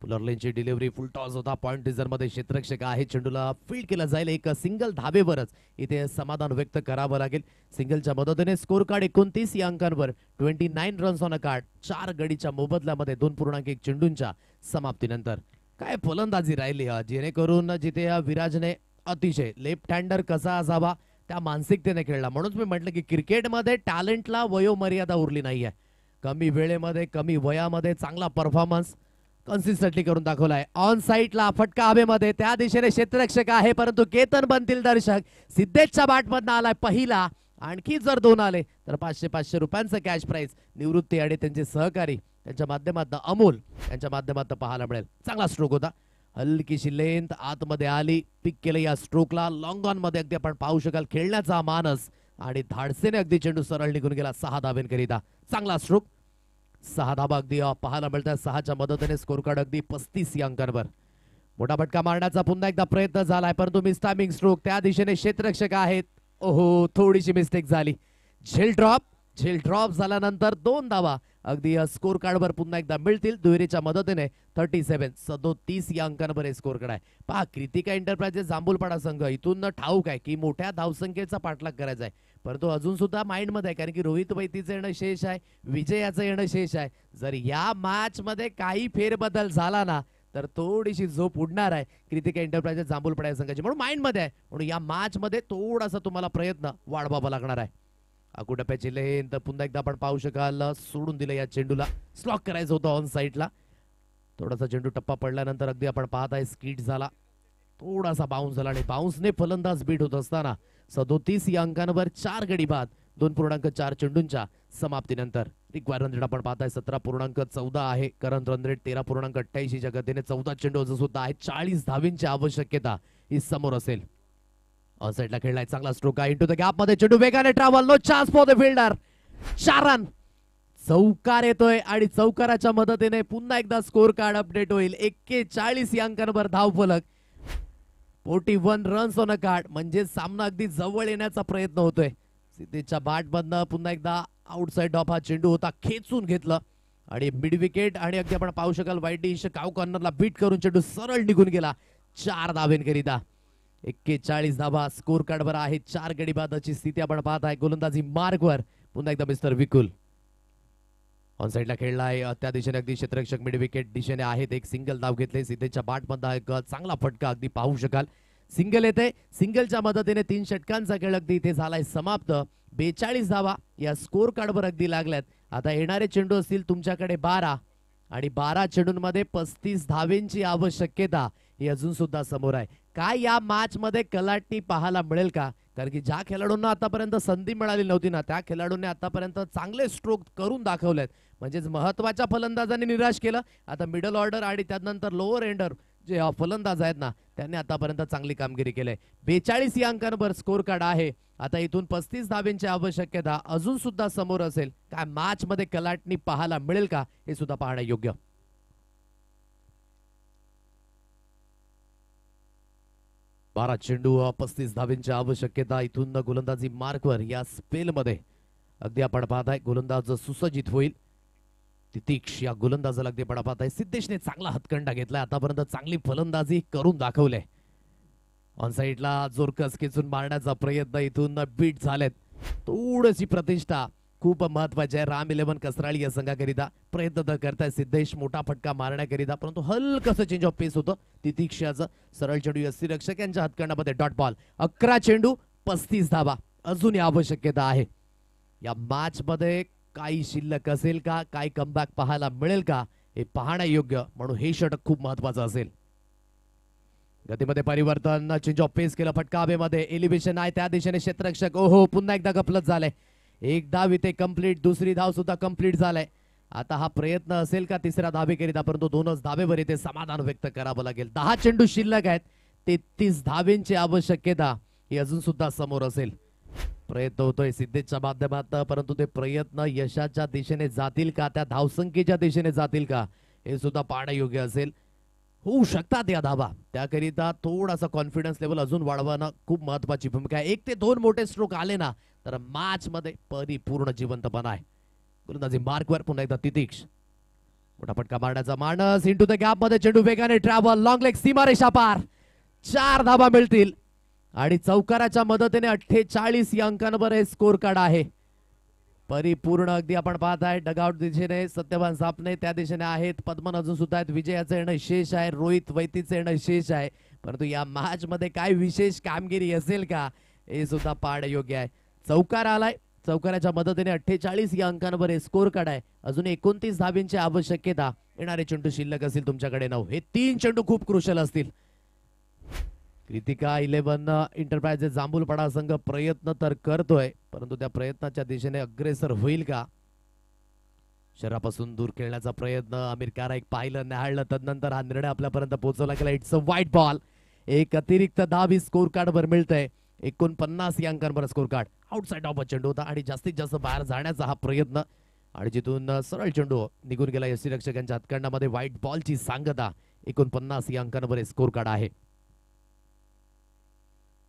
पुलरलेनची डिलिव्हरी फुल टॉस होता. पॉइंट रिझर्व मध्ये क्षेत्ररक्षक आहे. चेंडूला फील्ड केला जाईल. एक सिंगल धाबेवरच इथे समाधान व्यक्त करावं लागेल. सिंगलच्या मदतीने स्कोर कार्ड 29 या अंकांवर 29 रन्स ऑन अ कार्ड. 4 गडीच्या मोबदल्यामध्ये 2.1 चेंडूंच्या समाप्तीनंतर काय फलंदाजी राहिली जेणेकरून जिथे विराजने अतिशय लेफ्ट हँडर कसा असावा त्या मानसिकतेने खेळला. म्हणून मी म्हटलं की क्रिकेटमध्ये टॅलेंटला वयोमर्यादा उरली नाहीये. कमी वेळेमध्ये कमी वयामध्ये चांगला परफॉर्मन्स कन्सिस्टंटली करून दाखवलाय. ऑन साईडला फटका हवेमध्ये, त्या दिशेने क्षेत्ररक्षक आहे, परंतु केतन बनतील दर्शक. सिद्धेशच्या बॅटमधनं आलाय पहिला. आणखी जर 2 आले तर 500 रुपयांचं कॅश प्राइज निवृत्ती आणि त्यांचे सहकारी त्यांच्या माध्यमातून अमोल यांच्या माध्यमातून पाहायला मिळेल. चांगला स्ट्रोक होता. हलकीशी लेंथ आतमध्ये आली. पिक केलं या स्ट्रोकला. लॉंग ऑन मध्ये अगदी आपण पाहू शकाल खेळण्याचा मानस आणि धाडसेने अगदी चेंडू सरळ निघून गेला 6 धावेंकरिता. चांगला स्ट्रोक. 6 धाबा अगदी पाहायला मिळतात. 6च्या मदतीने स्कोर कार्ड अगदी 35 या अंकांवर. मोठा फटका मारण्याचा पुन्हा एकदा प्रयत्न झालाय, परंतु मिस टायमिंग स्ट्रोक. त्या दिशेने क्षेत्ररक्षक आहेत. ओहो, थोडीशी मिस्टेक झाली. झेल ड्रॉप झाल्यानंतर 2 धावा अगदी स्कोर कार्डवर पुन्हा एकदा मिळतील. दुहेरीच्या मदतीने 37 या अंकांवर स्कोर कार्ड आहे. पहा कृतिका एंटरप्राइजेस जांभूलपाडा संघ इथून ठाऊक आहे की मोठ्या धावसंख्येचा पाठलाग करायचा आहे, परंतु अजून सुद्धा माइंड मध्ये आहे, कारण की रोहित वैतीचं येणं शेष आहे, विजयाचं येणं शेष आहे. जर या मॅच मध्ये काही फेरबदल झाला ना तर थोडीशी झोप उडणार आहे कृतिका एंटरप्राइजेस जांभूलपाडा संघाची. म्हणून माइंड मध्ये आहे, म्हणून या मॅच मध्ये थोडासा तुम्हाला प्रयत्न वाढवावा लागणार आहे. आकुटप्प्याची लेन तर पुन्हा एकदा आपण पाहू शकाल. सोडून दिलं या चेंडूला. स्लॉक करायचं होतं ऑन साईडला. थोडासा चेंडू टप्पा पडल्यानंतर अगदी आपण पाहत आहे स्किट झाला, थोडासा बाउन्स झाला आणि बाउन्सने फलंदाज बीट होत असताना 37 या अंकांवर 4 गडी बाद. 2.4 चेंडूंच्या समाप्तीनंतर रिक्वायर रन रेट आपण पाहताय 17.14 आहे. करंट रन रेट 13.88 च्या गतीने 14 चेंडू सुद्धा आहे. 40 धावींची आवश्यकता ही समोर असेल. ऑन साइडला खेळलाय. चांगला स्ट्रोक आहे. इंटू द गॅप मध्ये चेंडू वेगाने travel. No chance for the fielder. 4 run. चौकार येतोय आणि चौकाराच्या मदतीने पुन्हा एकदा स्कोर कार्ड अपडेट होईल. 41 या अंकांवर धाव फलक. 41 रन्स ऑन अ कार्ड, म्हणजे सामना अगदी जवळ येण्याचा प्रयत्न होतोय. सिद्धेशच्या बॅटमधनं पुन्हा एकदा आउटसाइड ऑफ हा चेंडू होता, खेचून घेतलं आणि मिड विकेट आणि अगदी आपण पाहू शकाल वाईट डिश काव कॉर्नरला बीट करून चेंडू सरळ निघून गेला 4 धावेंकरिता. 41 धावा स्कोर कार्डवर आहे. 4 गडी बादाची स्थिती आपण पाहत आहे. गोलंदाजी मार्गवर पुन्हा एकदा मिस्टर विकुल ऑन साइडला खेळलाय. त्या दिशेने अगदी क्षेत्ररक्षक मिड विकेट दिशेने आहेत. एक सिंगल धाव घेतले. सिद्धेच्या बॅटमधला एक चांगला फटका अगदी पाहू शकाल. सिंगल येते. सिंगलच्या मदतीने 3 षटकांचा खेळ अगदी इथे झालाय समाप्त. 42 धावा या स्कोर कार्डवर अगदी लागल्यात. आता येणारे चेंडू असतील तुमच्याकडे 12 आणि 12 चेंडूंमध्ये 35 धावेंची आवश्यकता ही अजून सुद्धा समोर आहे. काय या मॅच मध्ये कलाटणी पाहायला मिळेल का? कारण की ज्या खेळाडूंना आतापर्यंत संधी मिळाली नव्हती ना त्या खेळाडूंनी आतापर्यंत चांगले स्ट्रोक करून दाखवलेत. म्हणजेच महत्वाच्या फलंदाजांनी निराश केलं. आता मिडल ऑर्डर आणि त्यानंतर लोअर एंडर जे फलंदाज आहेत ना त्यांनी आतापर्यंत चांगली कामगिरी केली. 42 या अंकांवर स्कोर कार्ड आहे. आता इथून 35 धावेंची आवश्यकता अजून सुद्धा समोर असेल. काय मॅच मध्ये कलाटणी पाहायला मिळेल का हे सुद्धा पाहणं योग्य. बारा चेंडू 35 धावेंची आवश्यकता. इथून गोलंदाजी मार्कवर या स्पेल मध्ये अगदी आपण पाहताय गोलंदाज सुसज्जित होईल. तितीक्ष या गोलंदाजाला अगदी आपण पाहताय. सिद्धेशने चांगला हतकंडा घेतलाय. आतापर्यंत चांगली फलंदाजी करून दाखवले. ऑन साइडला जोरकस खेचून मारण्याचा प्रयत्न इथून बीट झालेत. थोडीशी प्रतिष्ठा खूप महत्वाची आहे. राम 11 कसराळी या संघाकरिता प्रयत्न तर करताय सिद्धेश मोठा फटका मारण्याकरिता परंतु हलकसं चेंज ऑफ पेस होतं तितीक्षाचं. सरळ चेंडू यष्टी रक्षक यांच्या हातकंडामध्ये डॉट बॉल. 11 चेंडू 35 धावा अजून आवश्यकता आहे. या मॅच मध्ये काही शिल्लक असेल का? काही कमबॅक पाहायला मिळेल का हे पाहणं योग्य. म्हणून हे षटक खूप महत्वाचं असेल. गतीमध्ये परिवर्तन चेंज ऑफ पेस केलं. फटका हवेमध्ये एलिव्हेशन आहे त्या दिशेने क्षेत्ररक्षक ओहो पुन्हा एकदा गफलत झालंय. एक धाव इथे कंप्लीट. दुसरी धाव सुद्धा कंप्लीट झालाय. आता हा प्रयत्न असेल का तिसऱ्या धावेकरिता परंतु 2च धावेवर इथे समाधान व्यक्त करावं लागेल. 10 चेंडू शिल्लक आहेत. 33 धावेंची आवश्यकता ही अजून सुद्धा समोर असेल. प्रयत्न होतोय सिद्धेशच्या माध्यमातून परंतु ते प्रयत्न यशाच्या दिशेने जातील का? त्या धावसंख्येच्या दिशेने जातील का हे सुद्धा पाहणं योग्य असेल. होऊ शकतात या धावा. त्याकरिता थोडासा कॉन्फिडन्स लेवल अजून वाढवणं खूप महत्वाची भूमिका आहे. 1 ते 2 मोठे स्ट्रोक आले ना तर मॅच मध्ये परिपूर्ण जिवंतपणा आहे. गोलंदाजी मार्कवर पुन्हा एकदा तितीक्ष मोठा फटका मारण्याचा मानस. इंटू द गॅप मध्ये चेंडू वेगाने ट्रॅव्हल लॉंग लेग सीमारेषा पार. 4 धावा मिळतील आणि चौकाराच्या मदतीने 48 या अंकांवर हे स्कोर कार्ड आहे. परिपूर्ण अगदी आपण पाहताय डगआउट दिशेने सत्यवान सापणे त्या दिशेने आहेत. पद्मन अजून सुद्धा आहेत. विजयाचं येणं शेष आहे. रोहित वैतीचं येणं शेष आहे. परंतु या मॅच मध्ये काय विशेष कामगिरी असेल का हे सुद्धा पाहणं योग्य आहे. चौकार आलाय. चौकाराच्या मदतीने 48 या अंकांवर हे स्कोर कार्ड आहे. अजून 29 धावेंची आवश्यकता. येणारे चेंडू शिल्लक असतील तुमच्याकडे 9. हे 3 चेंडू खूप क्रुशल असतील. कृतिका 11 एंटरप्राइजेस जांभूलपाडा संघ प्रयत्न तर करतोय परंतु त्या प्रयत्नाच्या दिशेने अग्रेसर होईल का? शहरापासून दूर खेळण्याचा प्रयत्न आमिर काराईक पाहिलं न्याहाळलं तदनंतर हा निर्णय आपल्यापर्यंत पोहोचवला गेला. It's a white ball. एक अतिरिक्त धाव स्कोर कार्डवर मिळतंय. 49 या अंकांवर स्कोर कार्ड. आउटसाइड ऑफ चेंडू होता आणि जास्तीत जास्त बाहेर जाण्याचा हा प्रयत्न आणि जिथून सरळ चेंडू निघून गेला यष्टीरक्षकांच्या हातखंडामध्ये. व्हाईट बॉलची सांगता. 49 या अंकांवर स्कोर कार्ड आहे.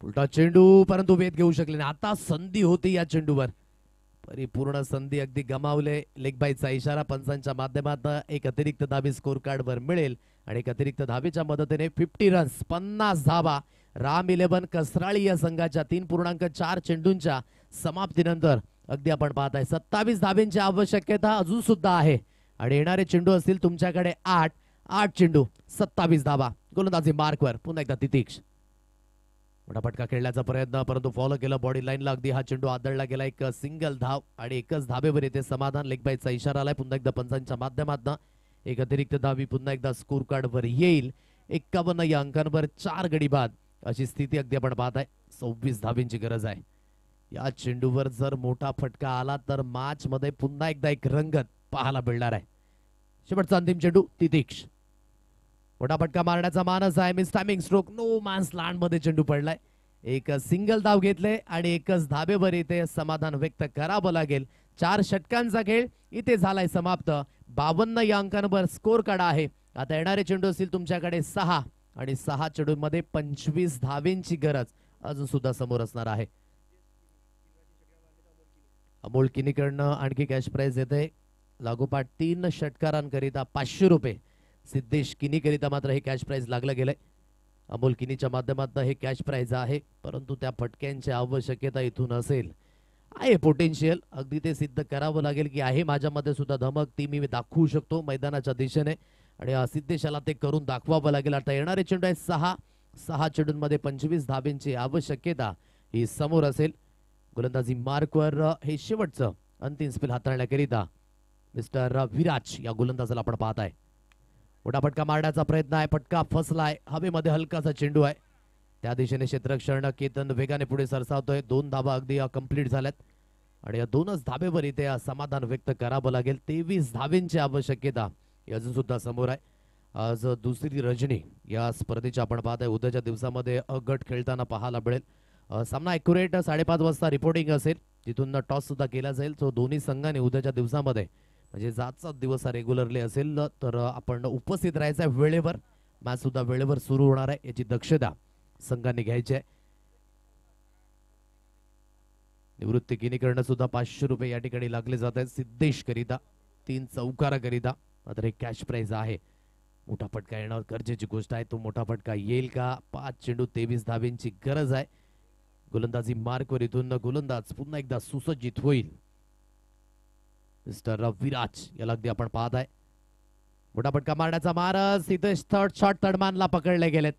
उलटा चेंडू परंतु वेध घेऊ शकले नाही. आता संधी होती या चेंडूवर. परिपूर्ण संधी अगदी गमावले. लेग बाईचा इशारा पंचांच्या माध्यमातून. एक अतिरिक्त धाबी स्कोर कार्डवर मिळेल आणि एक अतिरिक्त धाबीच्या मदतीने 50 रन्स 50 धावा राम 11 कसराळी या संघाच्या 3.4 चेंडूंच्या समाप्तीनंतर अगदी आपण पाहताय 27 धावेंची आवश्यकता अजून सुद्धा आहे आणि येणारे चेंडू असतील तुमच्याकडे 8 चेंडू 27 धावा. गोलंदाजी मार्कवर पुन्हा एकदा तितीक्ष मोठा फटका खेळण्याचा प्रयत्न परंतु फॉलो केलं बॉडी लाईनला. अगदी हा चेंडू आदळला गेला. एक सिंगल धाव आणि एकच धाबेवर येते समाधान. लेग बाईचा इशारा आलाय पुन्हा एकदा पंचांच्या माध्यमातून. एक अतिरिक्त धावी पुन्हा एकदा स्कोर कार्डवर येईल. 51 या अंकांवर 4 गडी बाद अशी स्थिती अगदी आपण पाहताय. 26 धावेंची गरज आहे. या चेंडूवर जर मोठा फटका आला तर मॅच मध्ये पुन्हा एकदा एक रंगत पाहायला मिळणार आहे. शेवटचा अंतिम चेंडू तितीक्ष मोठा फटका मारण्याचा मानस आहे. Miss timing stroke. No man's land मध्ये चेंडू पडलाय. एक सिंगल धाव घेतले आणि एकच धाबेवर इथे समाधान व्यक्त करावं लागेल. 4 षटकांचा खेळ इथे झालाय समाप्त. 52 या अंकांवर स्कोर कार्ड आहे. आता येणारे चेंडू असतील तुमच्याकडे 6 आणि 6 चेंडूंमध्ये 25 धावेंची गरज अजून सुद्धा समोर असणार आहे. अमोल किनीकडनं आणखी कॅश प्राइज येते. लागोपाठ 3 षटकारांकरिता 500 रुपये. सिद्धेश किनीकरिता मात्र हे कॅश प्राइज लागलं गेलंय. अमोल किनीच्या माध्यमातून हे कॅश प्राइज आहे, परंतु त्या फटक्यांची आवश्यकता इथून असेल. आहे पोटेन्शियल, अगदी ते सिद्ध करावं लागेल की आहे माझ्यामध्ये सुद्धा धमक, ती मी दाखवू शकतो मैदानाच्या दिशेने. आणि सिद्धेशाला ते करून दाखवावं लागेल. आता येणारे चेंडू आहे 6 चेंडूंमध्ये 25 धाब्यांची आवश्यकता ही समोर असेल. गोलंदाजी मार्कवर हे शेवटचं अंतिम स्पेल हाताळण्याकरिता मिस्टर विराज या गोलंदाजाला आपण पाहताय. मोठा फटका मारण्याचा प्रयत्न आहे, फटका फसलाय. हवेमध्ये हलकासा चेंडू आहे, त्या दिशेने क्षेत्ररक्षण केतन वेगाने पुढे सरसावतोय. 2 धाबा अगदी कंप्लीट झाल्यात आणि या 2च धाबेवर इथे समाधान व्यक्त करावं लागेल. 23 धाब्यांची आवश्यकता अजून सुद्धा समोर आहे. आज दुसरी रजनी या स्पर्धेच्या आपण पाहताय. उद्याच्या दिवसामध्ये अ गट खेळताना पाहायला मिळेल. सामना ॲक्युरेट 5:30 वाजता रिपोर्टिंग असेल, जिथून टॉस सुद्धा केला जाईल. सो दोन्ही संघाने उद्याच्या दिवसामध्ये म्हणजे आजचा दिवस हा रेग्युलरली असेल तर आपण उपस्थित राहायचं आहे वेळेवर. मॅच सुद्धा वेळेवर सुरू होणार आहे, याची दक्षता संघाने घ्यायची आहे. निवृत्ती किनीकरण सुद्धा 500 रुपये या ठिकाणी लागले जात आहेत सिद्धेश करिता, 3 चौकाराकरिता. मात्र एक कॅश प्राइज आहे. मोठा फटका येणार गरजेची गोष्ट आहे. तो मोठा फटका येईल का? 5 चेंडू 23 धाब्यांची गरज आहे. गोलंदाजी मार्कवर इथून गोलंदाज पुन्हा एकदा सुसज्जित होईल. मिस्टर विराज याला अगदी आपण पाहत आहे. मोठा फटका मारण्याचा मारस, इथे थर्ड शॉट तडमानला पकडले गेलेत.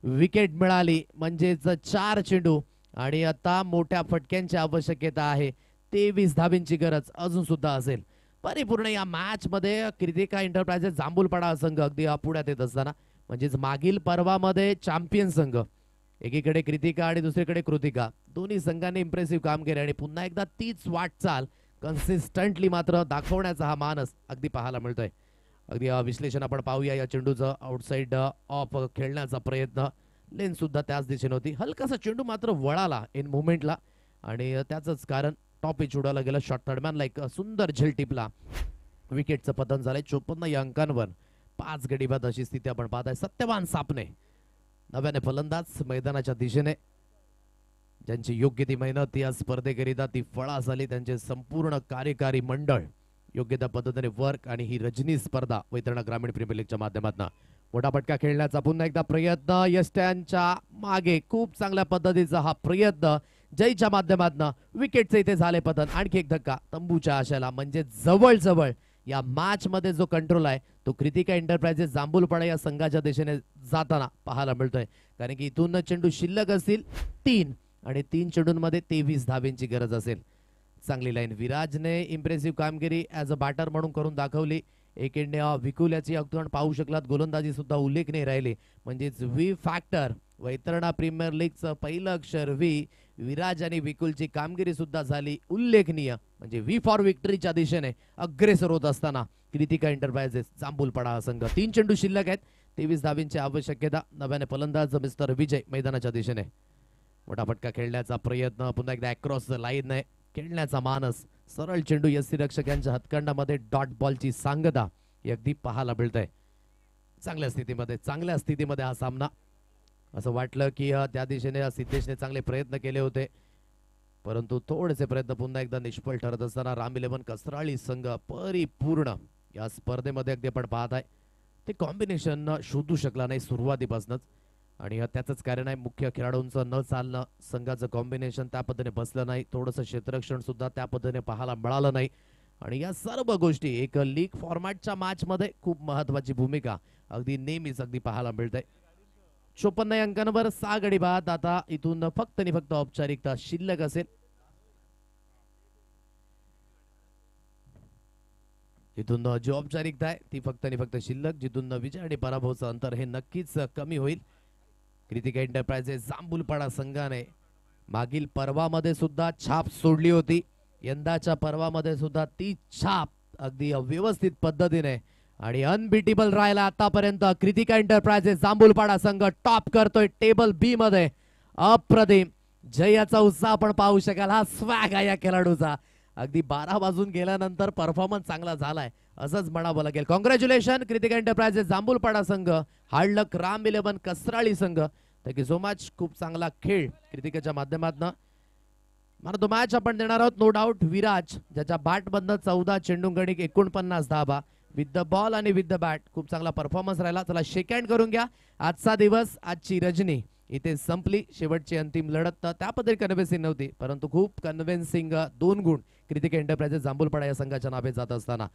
विकेट मिळाली म्हणजेच 4 चेंडू आणि आता मोठ्या फटक्यांची आवश्यकता आहे. 23 धाब्यांची गरज अजून सुद्धा असेल. परिपूर्ण या मॅच मध्ये कृतिका एंटरप्राइजेस जांभूलपाडा संघ अगदी पुढ्यात येत असताना म्हणजेच मागील पर्वामध्ये चॅम्पियन संघ, एकीकडे कृतिका आणि दुसरीकडे कृतिका, दोन्ही संघांनी इम्प्रेसिव्ह काम केले आणि पुन्हा एकदा तीच वाटचाल कन्सिस्टंटली मात्र दाखवण्याचा हा मानस अगदी पाहायला मिळतोय. अगदी विश्लेषण आपण पाहूया. या चेंडूचं आउटसाइड ऑफ खेळण्याचा प्रयत्न, लेन सुद्धा त्याच दिशेने होती. हलकासा चेंडू मात्र वळाला इन मुवमेंटला आणि त्याचंच कारण टॉप पिच उडाला गेला. शॉट थर्डमॅनला एक सुंदर झेल टिपला. विकेटचं पतन झालंय. 54 या अंकांवर 5 गडी बाद अशी स्थिती आपण पाहताय. सत्यवान सापणे नव्याने फलंदाज मैदानाच्या दिशेने, ज्यांची योग्य ती मेहनत या स्पर्धेकरिता ती फळास आली. त्यांचे संपूर्ण कार्यकारी मंडळ योग्य त्या पद्धतीने वर्क आणि ही रजनी स्पर्धा वैतरणा ग्रामीण प्रीमियर लीगच्या माध्यमातून मोठा फटका खेळण्याचा पुन्हा एकदा प्रयत्न. यष्ट्यांच्या मागे खूप चांगल्या पद्धतीचा हा प्रयत्न जयच्या माध्यमातून. विकेटचे इथे झाले पतन. आणखी एक धक्का तंबूच्या आशेला, म्हणजे जवळ या मॅच मध्ये जो कंट्रोल आहे तो कृतिका एंटरप्राइजेस जांभूलपाडा या संघाच्या दिशेने जाताना पाहायला मिळतोय. कारण की इथून चेंडू शिल्लक असतील 3 आणि 3 चेंडूंमध्ये 23 धाब्यांची गरज असेल. चांगली लाईन. विराजने इम्प्रेसिव्ह कामगिरी ॲज अ बॅटर म्हणून करून दाखवली. एकेंडे विकुल याची आपण पाहू शकलात. गोलंदाजी सुद्धा उल्लेखनीय राहिली. म्हणजेच व्ही फॅक्टर वैतरणा प्रीमियर लीगचं पहिलं अक्षर व्ही. विराज आणि विकुलची कामगिरी सुद्धा झाली उल्लेखनीय. म्हणजे व्ही फॉर विक्टरीच्या दिशेने अग्रेसर होत असताना कृतिका एंटरप्राइजेस जांभूलपाडा संघ. 3 चेंडू शिल्लक आहेत, 23 धाब्यांची आवश्यकता. नव्याने फलंदाज मिस्टर विजय मैदानाच्या दिशेने. मोठा फटका खेळण्याचा प्रयत्न, पुन्हा एकदा अक्रॉस द लाईन आहे खेळण्याचा मानस. सरळ चेंडू यष्टीरक्षकांच्या हातखंडामध्ये डॉट बॉलची सांगता अगदी पाहायला मिळतंय. चांगल्या स्थितीमध्ये हा सामना. असं वाटलं की त्या दिशेने सिद्धेशने चांगले प्रयत्न केले होते, परंतु थोडेसे प्रयत्न पुन्हा एकदा निष्फळ ठरत असताना राम 11 कसराळी संघ परिपूर्ण या स्पर्धेमध्ये अगदी आपण पाहत आहे ते कॉम्बिनेशन शोधू शकला नाही सुरुवातीपासूनच. आणि त्याचंच कारण आहे मुख्य खेळाडूंचं न चालणं, संघाचं कॉम्बिनेशन त्या पद्धतीने बसलं नाही. थोडंसं क्षेत्ररक्षण सुद्धा त्या पद्धतीने पाहायला मिळालं नाही. आणि या सर्व गोष्टी एक लीग फॉर्मॅटच्या मॅच मध्ये खूप महत्वाची भूमिका अगदी नेहमीच अगदी पाहायला मिळते. 54 अंकांवर 6 गडी बाद. आता इथून फक्त आणि फक्त औपचारिकता शिल्लक असेल. इथून जी औपचारिकता आहे ती फक्त आणि फक्त शिल्लक, जिथून विजय आणि पराभवाचं अंतर हे नक्कीच कमी होईल. कृतिका एंटरप्राइजेस जांभूलपाडा संघाने मागील पर्वामध्ये सुद्धा छाप सोडली होती. यंदाच्या पर्वामध्ये सुद्धा ती छाप अगदी व्यवस्थित पद्धतीने आणि अनबिटेबल राहिला आतापर्यंत. कृतिका एंटरप्राइजेस जांभूलपाडा संघ टॉप करतोय टेबल बी मध्ये. अप्रतिम जयाचा उत्साह आपण पाहू शकाल. हा स्वॅग आहे या खेळाडूचा. अगदी 12 वाजून गेल्यानंतर परफॉर्मन्स चांगला झालाय असंच म्हणावं लागेल. कॉंग्रॅच्युलेशन कृतिका एंटरप्राइजेस जांभूलपाडा संघ. हार्ड लक राम 11 कसराळी संघ. Thank you so much. खूप चांगला खेळ कृतिकेच्या माध्यमातून. मला तो मॅच आपण देणार आहोत नो डाऊट विराज, ज्याच्या बॅट बंद 14 चेंडूंगणिक 49 धाबा विथ द बॉल आणि विथ द बॅट. खूप चांगला परफॉर्मन्स राहिला. चला शेक हँड करून घ्या. आजचा दिवस, आजची रजनी इथे संपली. शेवटची अंतिम लढत तर त्या पद्धती कन्व्हिन्सिंग नव्हती, परंतु खूप कन्व्हिन्सिंग 2 गुण क्रितिक एंटरप्राइजेस जांभूलपाडा या संघाच्या नावे जात असताना.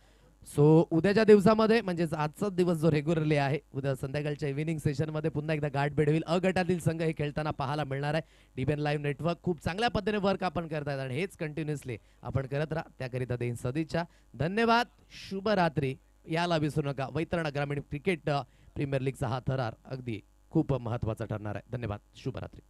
सो उद्याच्या दिवसामध्ये म्हणजेच आजचाच दिवस जो रेग्युलरली आहे, उद्या संध्याकाळच्या इव्हिनिंग सेशनमध्ये पुन्हा एकदा गाठ भेट होईल. अ गटातील संघ हे खेळताना पाहायला मिळणार आहे. डीबीएन लाईव्ह नेटवर्क खूप चांगल्या पद्धतीने वर्क आपण करतायत आणि हेच कंटिन्युअसली आपण करत राहा. त्याकरिता देईन सदिच्छा. धन्यवाद. शुभरात्री. याला विसरू नका. वैतरणा ग्रामीण क्रिकेट प्रीमियर लीगचा हा थरार अगदी खूप महत्त्वाचा ठरणार आहे. धन्यवाद. शुभरात्री.